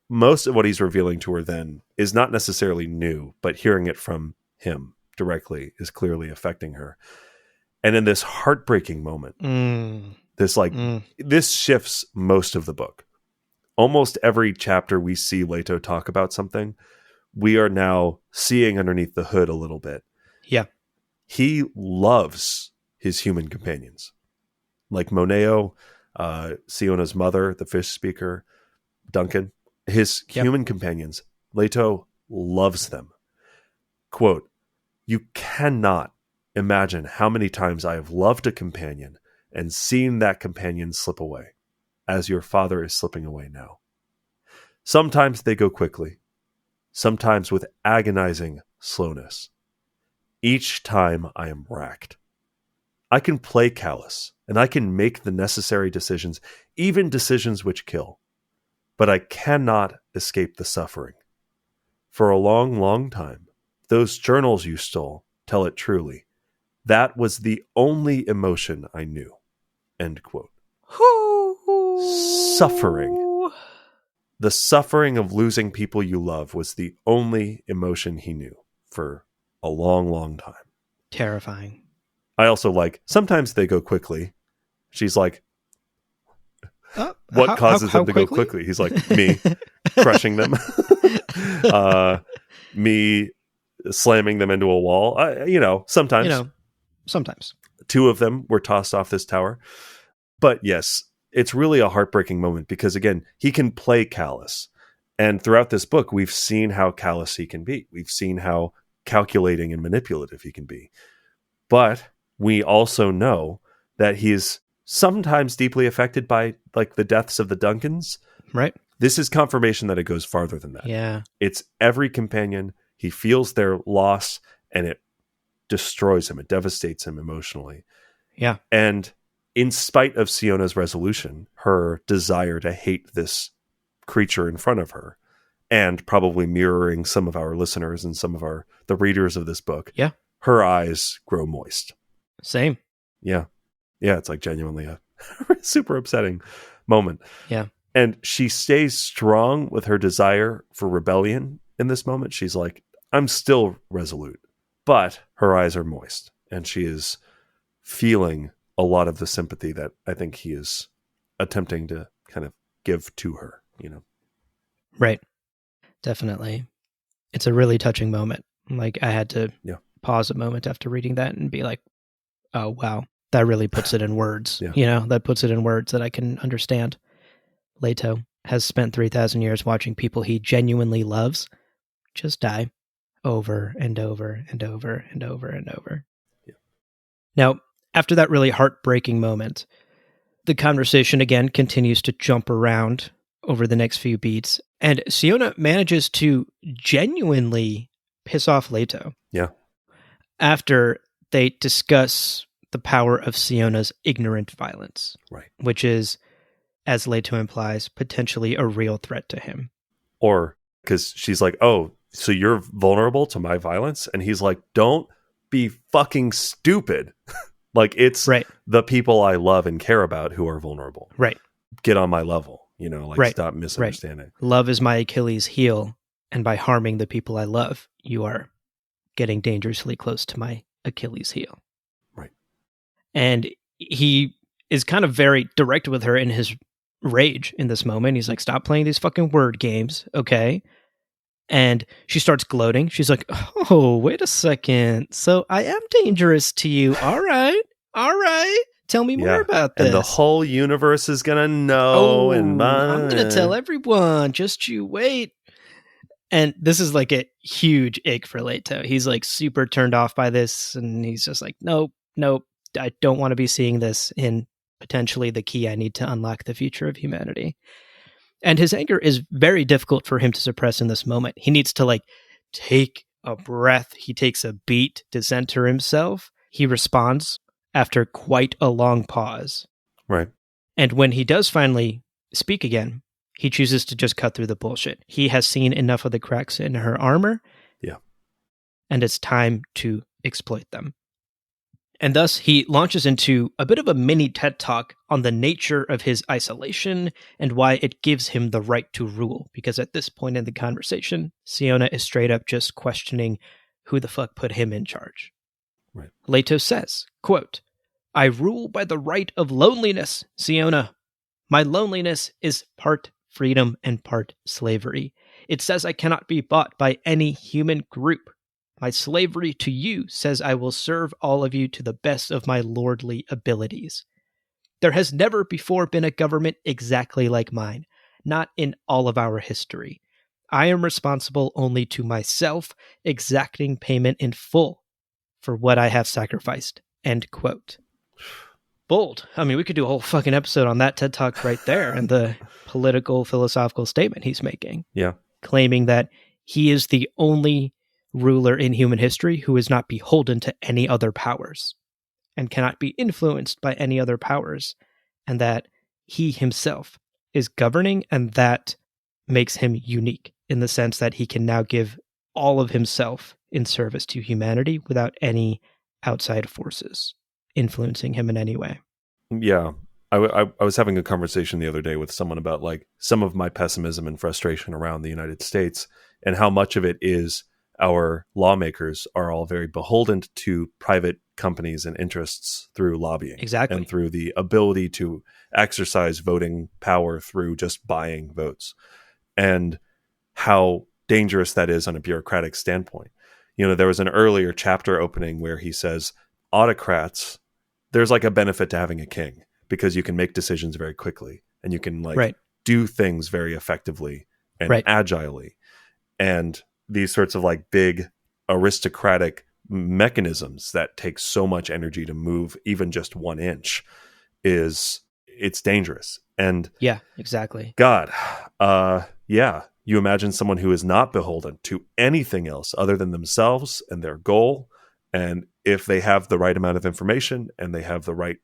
most of what he's revealing to her then is not necessarily new, but hearing it from him directly is clearly affecting her. And in this heartbreaking moment, this shifts most of the book. Almost every chapter we see Leto talk about something, we are now seeing underneath the hood a little bit. Yeah. He loves his human companions. Like Moneo, Siona's mother, the fish speaker, Duncan, his human companions. Leto loves them. Quote, you cannot imagine how many times I have loved a companion and seen that companion slip away, as your father is slipping away now. Sometimes they go quickly, sometimes with agonizing slowness. Each time I am racked. I can play callous, and I can make the necessary decisions, even decisions which kill. But I cannot escape the suffering. For a long, long time, those journals you stole tell it truly. That was the only emotion I knew. End quote. Suffering. The suffering of losing people you love was the only emotion he knew for a long, long time. Terrifying. I also like, sometimes they go quickly. She's like, what causes them to go quickly? He's like, me crushing them. Me slamming them into a wall. Sometimes. Sometimes. 2 of them were tossed off this tower. But yes, it's really a heartbreaking moment because, again, he can play callous. And throughout this book, we've seen how callous he can be. We've seen how calculating and manipulative he can be. But we also know that he's sometimes deeply affected by like the deaths of the Duncans. Right. This is confirmation that it goes farther than that. Yeah. It's every companion. He feels their loss and it destroys him. It devastates him emotionally. Yeah. And in spite of Siona's resolution, her desire to hate this creature in front of her, and probably mirroring some of our listeners and some of the readers of this book, her eyes grow moist. Same. Yeah. Yeah, it's like genuinely a super upsetting moment. Yeah. And she stays strong with her desire for rebellion in this moment. She's like, I'm still resolute. But her eyes are moist, and she is feeling a lot of the sympathy that I think he is attempting to kind of give to her, you know? Right. Definitely. It's a really touching moment. Like, I had to pause a moment after reading that and be like, oh, wow, that really puts it in words. Yeah. You know, that puts it in words that I can understand. Leto has spent 3,000 years watching people he genuinely loves just die over and over and over and over and over. Yeah. Now, after that really heartbreaking moment, the conversation again continues to jump around over the next few beats, and Siona manages to genuinely piss off Leto. Yeah. After they discuss the power of Siona's ignorant violence, right, which is, as Leto implies, potentially a real threat to him. Or because she's like, oh, so you're vulnerable to my violence? And he's like, don't be fucking stupid. Like, it's the people I love and care about who are vulnerable. Right. Get on my level, you know, like stop misunderstanding. Love is my Achilles heel, and by harming the people I love, you are getting dangerously close to my Achilles heel. Right. And he is kind of very direct with her in his rage in this moment. He's like, stop playing these fucking word games, okay? And she starts gloating. She's like, oh, wait a second. So I am dangerous to you. All right. Tell me more about this. And the whole universe is going to know. I'm going to tell everyone. Just you wait. And this is like a huge ick for Leto. He's like super turned off by this. And he's just like, nope. I don't want to be seeing this in potentially the key I need to unlock the future of humanity. And his anger is very difficult for him to suppress in this moment. He needs to like take a breath. He takes a beat to center himself. He responds after quite a long pause. Right. And when he does finally speak again, he chooses to just cut through the bullshit. He has seen enough of the cracks in her armor. Yeah. And it's time to exploit them. And thus, he launches into a bit of a mini TED Talk on the nature of his isolation and why it gives him the right to rule. Because at this point in the conversation, Siona is straight up just questioning who the fuck put him in charge. Right. Leto says, quote, I rule by the right of loneliness, Siona. My loneliness is part freedom and part slavery. It says I cannot be bought by any human group. My slavery to you says I will serve all of you to the best of my lordly abilities. There has never before been a government exactly like mine, not in all of our history. I am responsible only to myself, exacting payment in full for what I have sacrificed. End quote. Bold. I mean, we could do a whole fucking episode on that TED Talk right there and the political, philosophical statement he's making. Yeah. Claiming that he is the only ruler in human history who is not beholden to any other powers and cannot be influenced by any other powers, and that he himself is governing, and that makes him unique in the sense that he can now give all of himself in service to humanity without any outside forces influencing him in any way. Yeah. I was having a conversation the other day with someone about like some of my pessimism and frustration around the United States and how much of it is our lawmakers are all very beholden to private companies and interests through lobbying. Exactly. And through the ability to exercise voting power through just buying votes, and how dangerous that is on a bureaucratic standpoint. You know, there was an earlier chapter opening where he says autocrats, there's like a benefit to having a king because you can make decisions very quickly and you can like do things very effectively and agilely. And these sorts of like big aristocratic mechanisms that take so much energy to move even just 1 inch it's dangerous. And yeah, exactly. God, you imagine someone who is not beholden to anything else other than themselves and their goal. And if they have the right amount of information and they have the right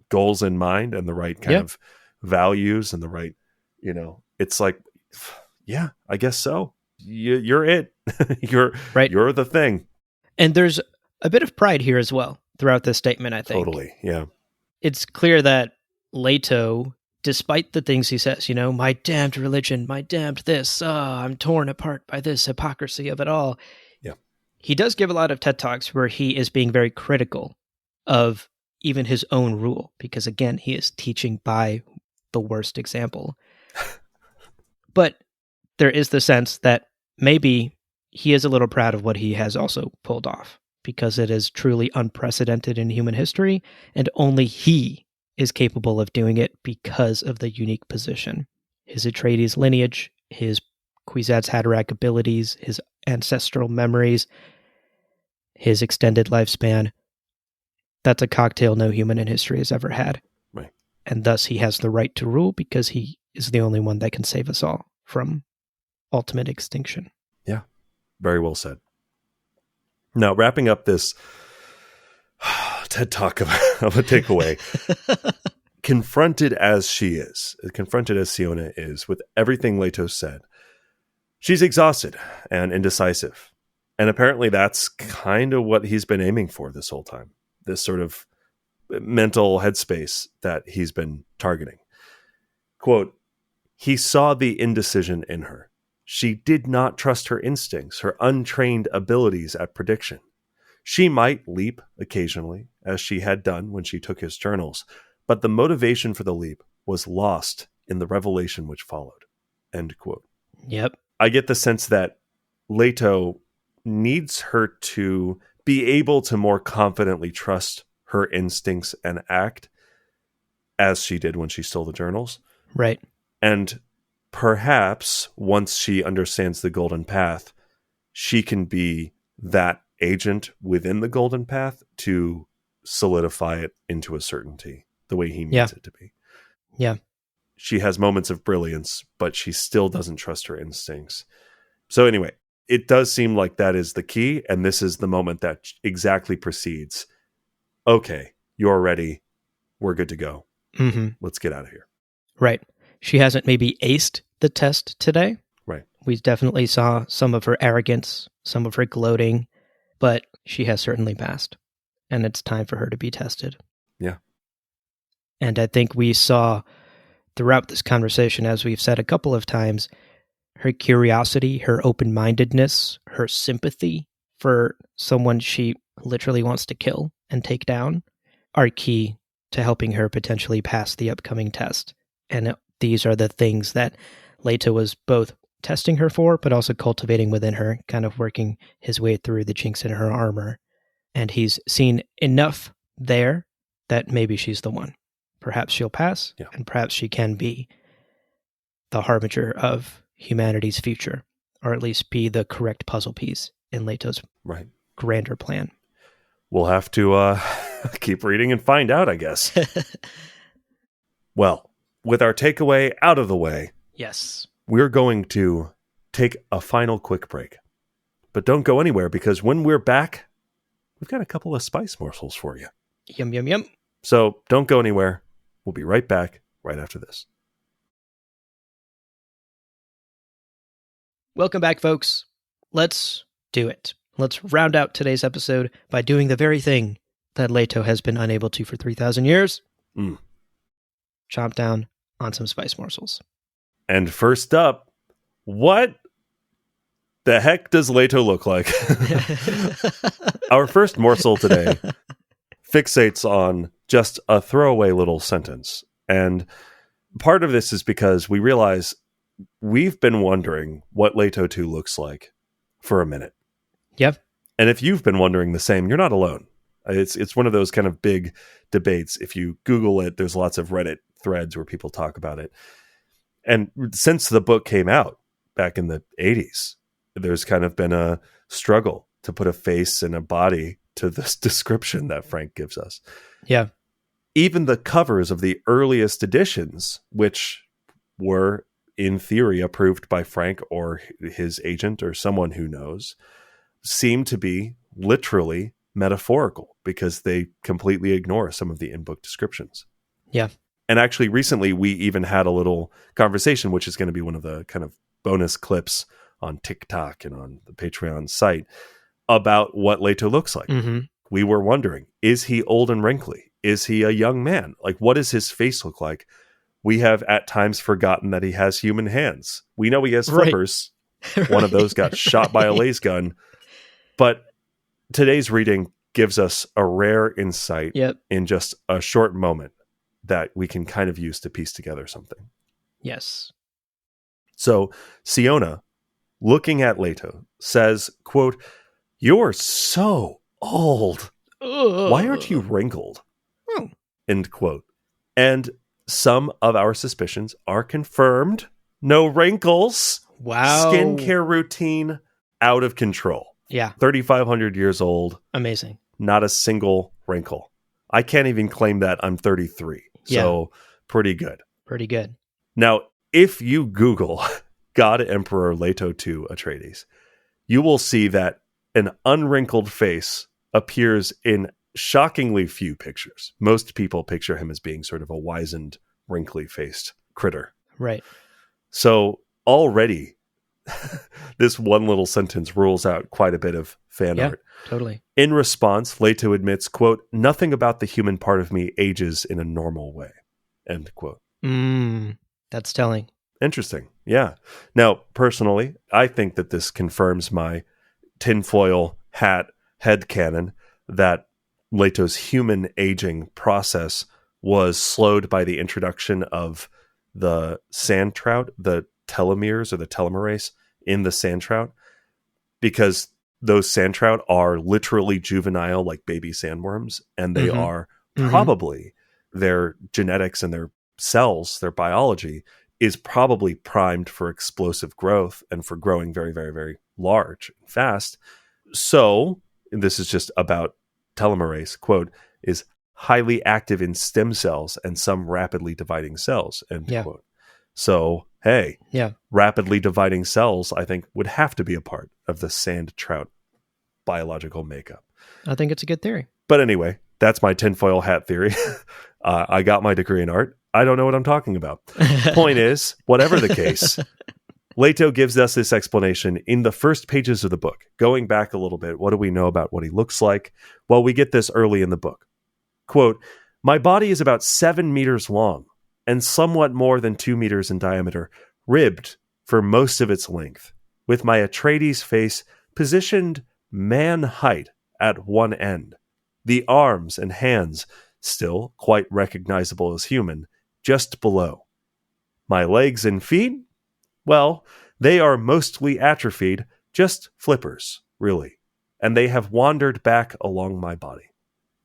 goals in mind and the right kind of values and the right, you know, it's like, yeah, I guess so. You're it. You're the thing. And there's a bit of pride here as well throughout this statement, I think. Totally, yeah. It's clear that Leto, despite the things he says, you know, my damned religion, my damned this, I'm torn apart by this hypocrisy of it all. Yeah. He does give a lot of TED Talks where he is being very critical of even his own rule, because again, he is teaching by the worst example. But there is the sense that maybe he is a little proud of what he has also pulled off, because it is truly unprecedented in human history, and only he is capable of doing it because of the unique position. His Atreides lineage, his Kwisatz Haderach abilities, his ancestral memories, his extended lifespan. That's a cocktail no human in history has ever had. Right. And thus he has the right to rule because he is the only one that can save us all from ultimate extinction. Yeah, very well said. Now, wrapping up this TED Talk of a takeaway, confronted as Siona is with everything Leto said, she's exhausted and indecisive. And apparently that's kind of what he's been aiming for this whole time, this sort of mental headspace that he's been targeting. Quote, he saw the indecision in her. She did not trust her instincts, her untrained abilities at prediction. She might leap occasionally, as she had done when she took his journals, but the motivation for the leap was lost in the revelation which followed. End quote. Yep. I get the sense that Leto needs her to be able to more confidently trust her instincts and act as she did when she stole the journals. Right. And perhaps once she understands the golden path, she can be that agent within the golden path to solidify it into a certainty the way he needs it to be. Yeah. She has moments of brilliance, but she still doesn't trust her instincts. So anyway, it does seem like that is the key, and this is the moment that exactly precedes, okay, you're ready, we're good to go. Mm-hmm. Let's get out of here. Right. She hasn't maybe aced the test today. Right. We definitely saw some of her arrogance, some of her gloating, but she has certainly passed, and it's time for her to be tested. Yeah. And I think we saw throughout this conversation, as we've said a couple of times, her curiosity, her open-mindedness, her sympathy for someone she literally wants to kill and take down are key to helping her potentially pass the upcoming test. And these are the things that Leto was both testing her for, but also cultivating within her, kind of working his way through the chinks in her armor. And he's seen enough there that maybe she's the one. Perhaps she'll pass, and perhaps she can be the harbinger of humanity's future, or at least be the correct puzzle piece in Leto's grander plan. We'll have to keep reading and find out, I guess. Well, with our takeaway out of the way, yes, we're going to take a final quick break. But don't go anywhere, because when we're back, we've got a couple of spice morsels for you. Yum, yum, yum. So don't go anywhere. We'll be right back right after this. Welcome back, folks. Let's do it. Let's round out today's episode by doing the very thing that Leto has been unable to for 3,000 years. Chomp down on some spice morsels. And first up, what the heck does Leto look like? Our first morsel today fixates on just a throwaway little sentence. And part of this is because we realize we've been wondering what Leto 2 looks like for a minute. Yep. And if you've been wondering the same, you're not alone. It's one of those kind of big debates. If you Google it, there's lots of Reddit threads where people talk about it. And since the book came out back in the 80s, there's kind of been a struggle to put a face and a body to this description that Frank gives us. Yeah. Even the covers of the earliest editions, which were in theory approved by Frank or his agent or someone who knows, seem to be literally metaphorical because they completely ignore some of the in-book descriptions. Yeah. And actually recently we even had a little conversation, which is going to be one of the kind of bonus clips on TikTok and on the Patreon site, about what Leto looks like. Mm-hmm. We were wondering, is he old and wrinkly? Is he a young man? Like, what does his face look like? We have at times forgotten that he has human hands. We know he has flippers. Right. One of those got shot by a laser gun. But today's reading gives us a rare insight in just a short moment that we can kind of use to piece together something. Yes. So Siona, looking at Leto, says, quote, "You're so old. Why aren't you wrinkled?" Oh. End quote. And some of our suspicions are confirmed. No wrinkles. Wow. Skincare routine out of control. Yeah. 3,500 years old. Amazing. Not a single wrinkle. I can't even claim that. I'm 33. So pretty good. Pretty good. Now, if you Google God Emperor Leto II Atreides, you will see that an unwrinkled face appears in shockingly few pictures. Most people picture him as being sort of a wizened, wrinkly-faced critter. Right. So already, this one little sentence rules out quite a bit of fan art. Totally. In response, Leto admits, quote, "Nothing about the human part of me ages in a normal way." End quote. That's telling. Interesting. Yeah. Now, personally, I think that this confirms my tinfoil hat headcanon that Leto's human aging process was slowed by the introduction of the sand trout, the telomeres or the telomerase in the sand trout, because those sand trout are literally juvenile, like baby sandworms, and they are probably their genetics and their cells, their biology is probably primed for explosive growth and for growing very, very, very large and fast. So, and this is just about telomerase, quote, "is highly active in stem cells and some rapidly dividing cells," end quote. So, hey, rapidly dividing cells, I think, would have to be a part of the sand trout biological makeup. I think it's a good theory. But anyway, that's my tinfoil hat theory. I got my degree in art. I don't know what I'm talking about. Point is, whatever the case, Leto gives us this explanation in the first pages of the book. Going back a little bit, what do we know about what he looks like? Well, we get this early in the book. Quote, "My body is about 7 meters long and somewhat more than 2 meters in diameter, ribbed for most of its length, with my Atreides face positioned man height at one end. The arms and hands, still quite recognizable as human, just below. My legs and feet, well, they are mostly atrophied, just flippers, really. And they have wandered back along my body."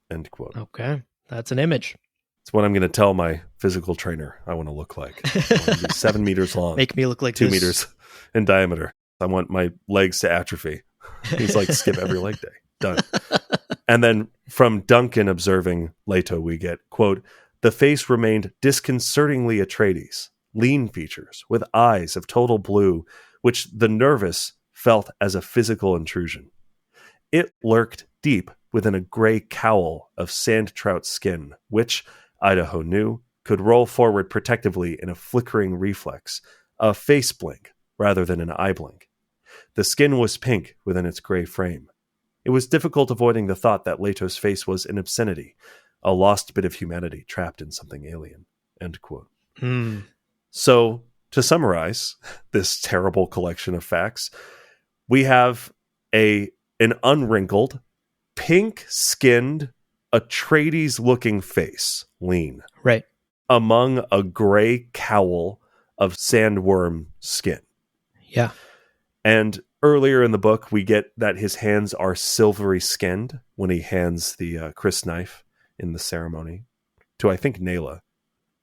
End quote. Okay. That's an image. It's what I'm going to tell my physical trainer I want to look like. I want to be 7 meters long. Make me look like 2 this. meters in diameter. I want my legs to atrophy. He's like, skip every leg day. Done. And then from Duncan observing Leto, we get, quote, "The face remained disconcertingly Atreides, lean features with eyes of total blue, which the nervous felt as a physical intrusion. It lurked deep within a gray cowl of sand trout skin, which, Idaho knew, could roll forward protectively in a flickering reflex, a face blink rather than an eye blink. The skin was pink within its gray frame. It was difficult avoiding the thought that Leto's face was an obscenity, a lost bit of humanity trapped in something alien." End quote. So, to summarize this terrible collection of facts, we have an unwrinkled, pink-skinned, Atreides-looking face, lean, right, among a gray cowl of sandworm skin. Yeah. And earlier in the book, we get that his hands are silvery skinned when he hands the Chris knife in the ceremony to, I think, Nayla.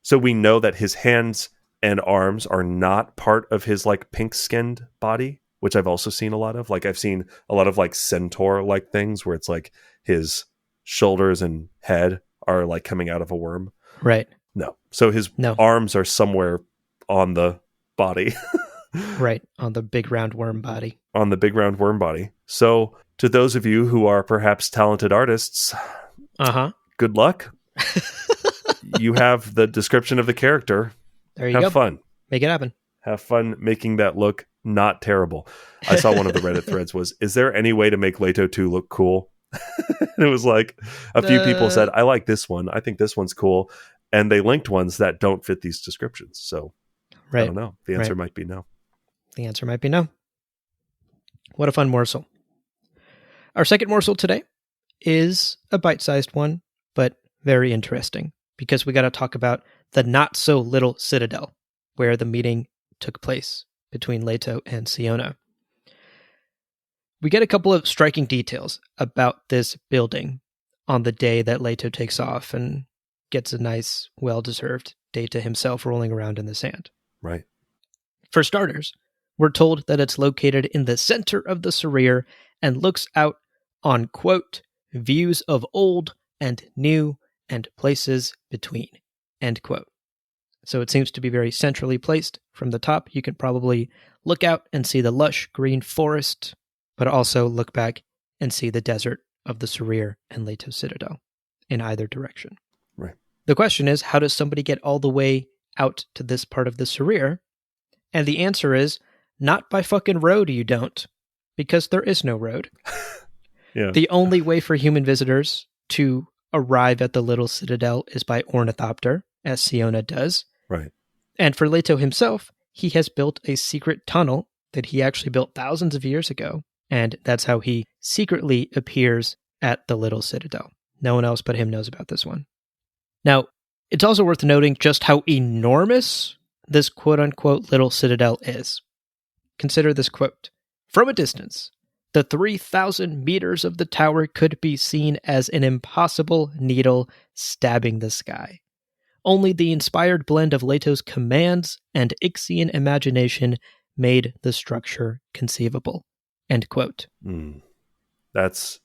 So we know that his hands and arms are not part of his like pink skinned body, which I've also seen a lot of. Like I've seen a lot of like centaur like things where it's like his shoulders and head are like coming out of a worm. Right. No. So his arms are somewhere on the body. Right. On the big round worm body. On the big round worm body. So to those of you who are perhaps talented artists, good luck. You have the description of the character. There you go. Have fun. Make it happen. Have fun making that look not terrible. I saw one of the Reddit threads was, is there any way to make Leto 2 look cool? And it was like a few people said, I like this one. I think this one's cool. And they linked ones that don't fit these descriptions. So I don't know. The answer might be no. The answer might be no. What a fun morsel. Our second morsel today is a bite-sized one, but very interesting. because we got to talk about the not-so-little citadel, where the meeting took place between Leto and Siona. We get a couple of striking details about this building on the day that Leto takes off and gets a nice, well-deserved day to himself rolling around in the sand. Right. For starters, we're told that it's located in the center of the Sarir and looks out on, quote, views of old and new and places between, end quote. So it seems to be very centrally placed. From the top, you can probably look out and see the lush green forest, but also look back and see the desert of the Sarir and Leto Citadel in either direction. Right. The question is, how does somebody get all the way out to this part of the Sarir? And the answer is, not by fucking road, you don't, because there is no road. Yeah. The only way for human visitors to arrive at the little citadel is by ornithopter, as Siona does. Right. And for Leto himself, he has built a secret tunnel that he actually built thousands of years ago, and that's how he secretly appears at the little citadel. No one else but him knows about this one. Now, it's also worth noting just how enormous this quote-unquote little citadel is. Consider this quote. From a distance, the 3,000 meters of the tower could be seen as an impossible needle stabbing the sky. Only the inspired blend of Leto's commands and Ixian imagination made the structure conceivable. End quote. That's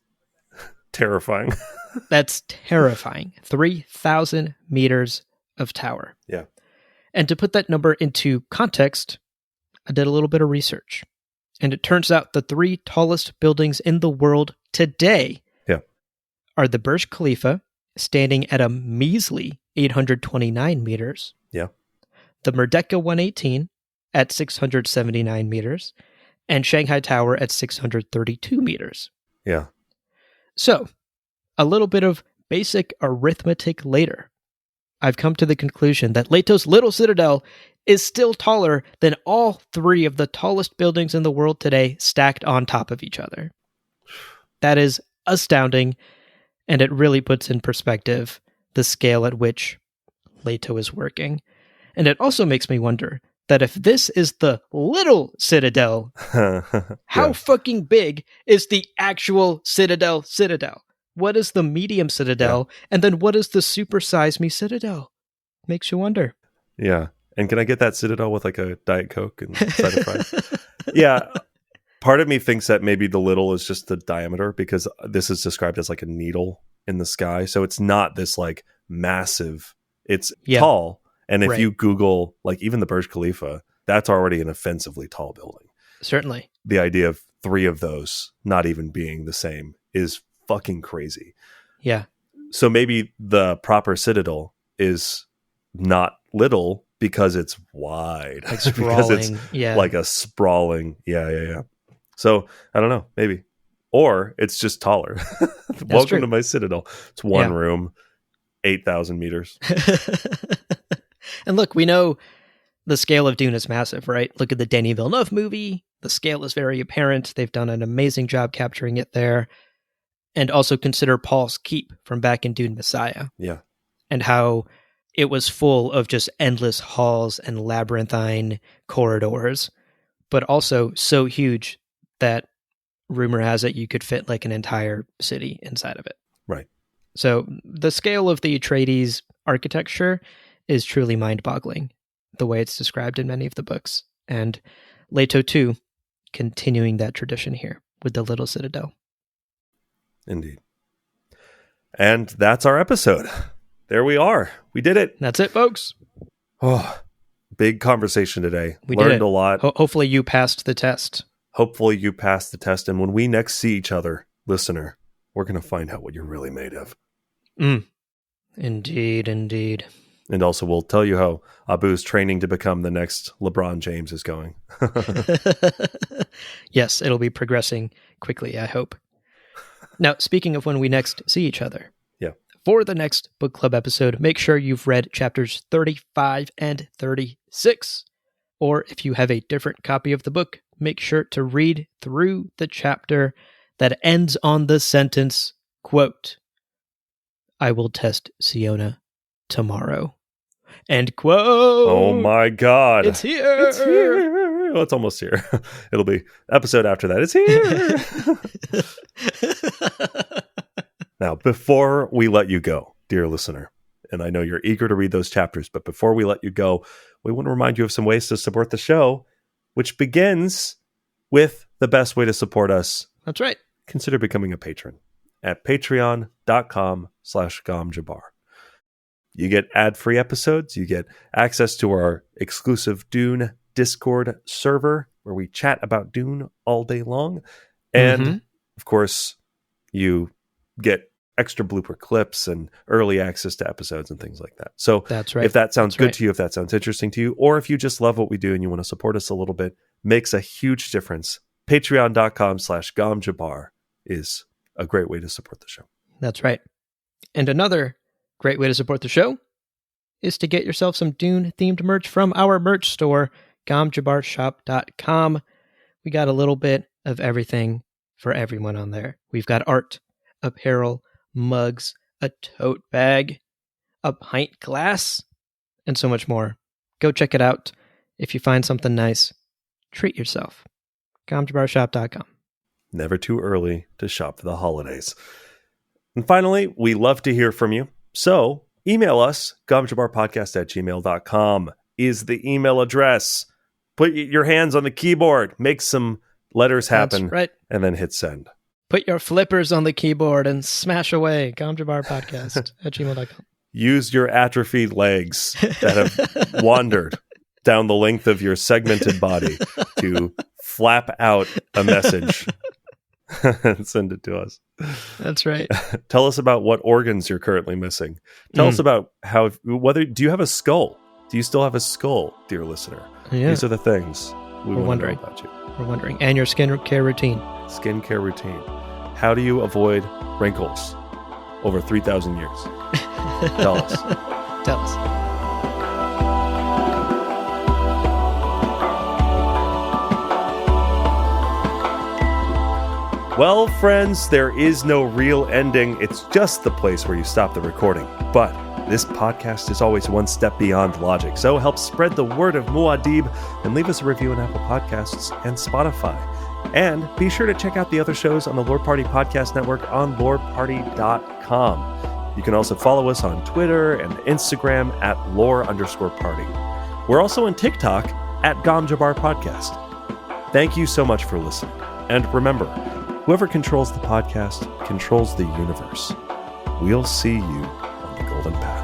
terrifying. That's terrifying. 3,000 meters of tower. Yeah. And to put that number into context, I did a little bit of research. And it turns out the 3 tallest buildings in the world today are the Burj Khalifa, standing at a measly 829 meters. Yeah. The Merdeka 118 at 679 meters. And Shanghai Tower at 632 meters. Yeah. So, a little bit of basic arithmetic later, I've come to the conclusion that Leto's little citadel is still taller than all 3 of the tallest buildings in the world today stacked on top of each other. That is astounding, and it really puts in perspective the scale at which Leto is working. And it also makes me wonder that if this is the little citadel, how fucking big is the actual citadel? What is the medium citadel? Yeah. And then what is the super size me citadel? Makes you wonder. Yeah. And can I get that citadel with like a Diet Coke and side of fries? Yeah. Part of me thinks that maybe the little is just the diameter, because this is described as like a needle in the sky. So it's not this like massive, it's tall. And if you Google like even the Burj Khalifa, that's already an offensively tall building. Certainly. The idea of 3 of those not even being the same is fucking crazy. Yeah. So maybe the proper citadel is not little because it's wide. Like sprawling. Because it's like a sprawling. Yeah. So I don't know, maybe. Or it's just taller. Welcome to my citadel. It's one room, 8,000 meters. And look, we know the scale of Dune is massive, right? Look at the Denis Villeneuve movie. The scale is very apparent. They've done an amazing job capturing it there. And also consider Paul's Keep from back in Dune Messiah. Yeah. And how it was full of just endless halls and labyrinthine corridors, but also so huge that rumor has it you could fit like an entire city inside of it. Right. So the scale of the Atreides architecture is truly mind-boggling, the way it's described in many of the books. And Leto, too, continuing that tradition here with the little citadel. Indeed. And that's our episode. There we are. We did it. That's it, folks. Oh, big conversation today. We learned a lot. Hopefully you passed the test. Hopefully you passed the test. And when we next see each other, listener, we're going to find out what you're really made of. Indeed. And also we'll tell you how Abu's training to become the next LeBron James is going. Yes, it'll be progressing quickly, I hope. Now, speaking of when we next see each other. Yeah. For the next book club episode, make sure you've read chapters 35 and 36. Or if you have a different copy of the book, make sure to read through the chapter that ends on the sentence, quote, I will test Siona tomorrow. End quote. Oh my God. It's here. It's here. Well, it's almost here. It'll be episode after that. It's here. Now, before we let you go, dear listener, and I know you're eager to read those chapters, but before we let you go, we want to remind you of some ways to support the show, which begins with the best way to support us. That's right. Consider becoming a patron at patreon.com/GomJabar. You get ad-free episodes. You get access to our exclusive Dune Discord server where we chat about Dune all day long. And, of course, you get extra blooper clips and early access to episodes and things like that. So that's right. If that sounds good to you, if that sounds interesting to you, or if you just love what we do and you want to support us a little bit, makes a huge difference. Patreon.com/GomJabar is a great way to support the show. That's right. And another great way to support the show is to get yourself some Dune-themed merch from our merch store, GomJabarShop.com. We got a little bit of everything for everyone on there. We've got art, apparel, mugs, a tote bag, a pint glass, and so much more. Go check it out. If you find something nice, treat yourself. GomJabarShop.com. Never too early to shop for the holidays. And finally, we love to hear from you. So email us, gomjabarpodcast@gmail.com is the email address. Put your hands on the keyboard, make some letters happen, That's right. And then hit send. Put your flippers on the keyboard and smash away. gomjabarpodcast@gmail.com. Use your atrophied legs that have wandered down the length of your segmented body to flap out a message and send it to us. That's right. Tell us about what organs you're currently missing. Tell us about do you have a skull? Do you still have a skull, dear listener? Yeah. These are the things we're wondering about you. We're wondering. And your skincare routine. Skincare routine. How do you avoid wrinkles over 3,000 years? Tell us. Tell us. Well, friends, there is no real ending. It's just the place where you stop the recording. But this podcast is always one step beyond logic. So help spread the word of Muad'Dib and leave us a review on Apple Podcasts and Spotify. And be sure to check out the other shows on the Lore Party Podcast Network on loreparty.com. You can also follow us on Twitter and Instagram at lore_party. We're also on TikTok at GomJabar Podcast. Thank you so much for listening. And remember, whoever controls the podcast controls the universe. We'll see you on the Golden Path.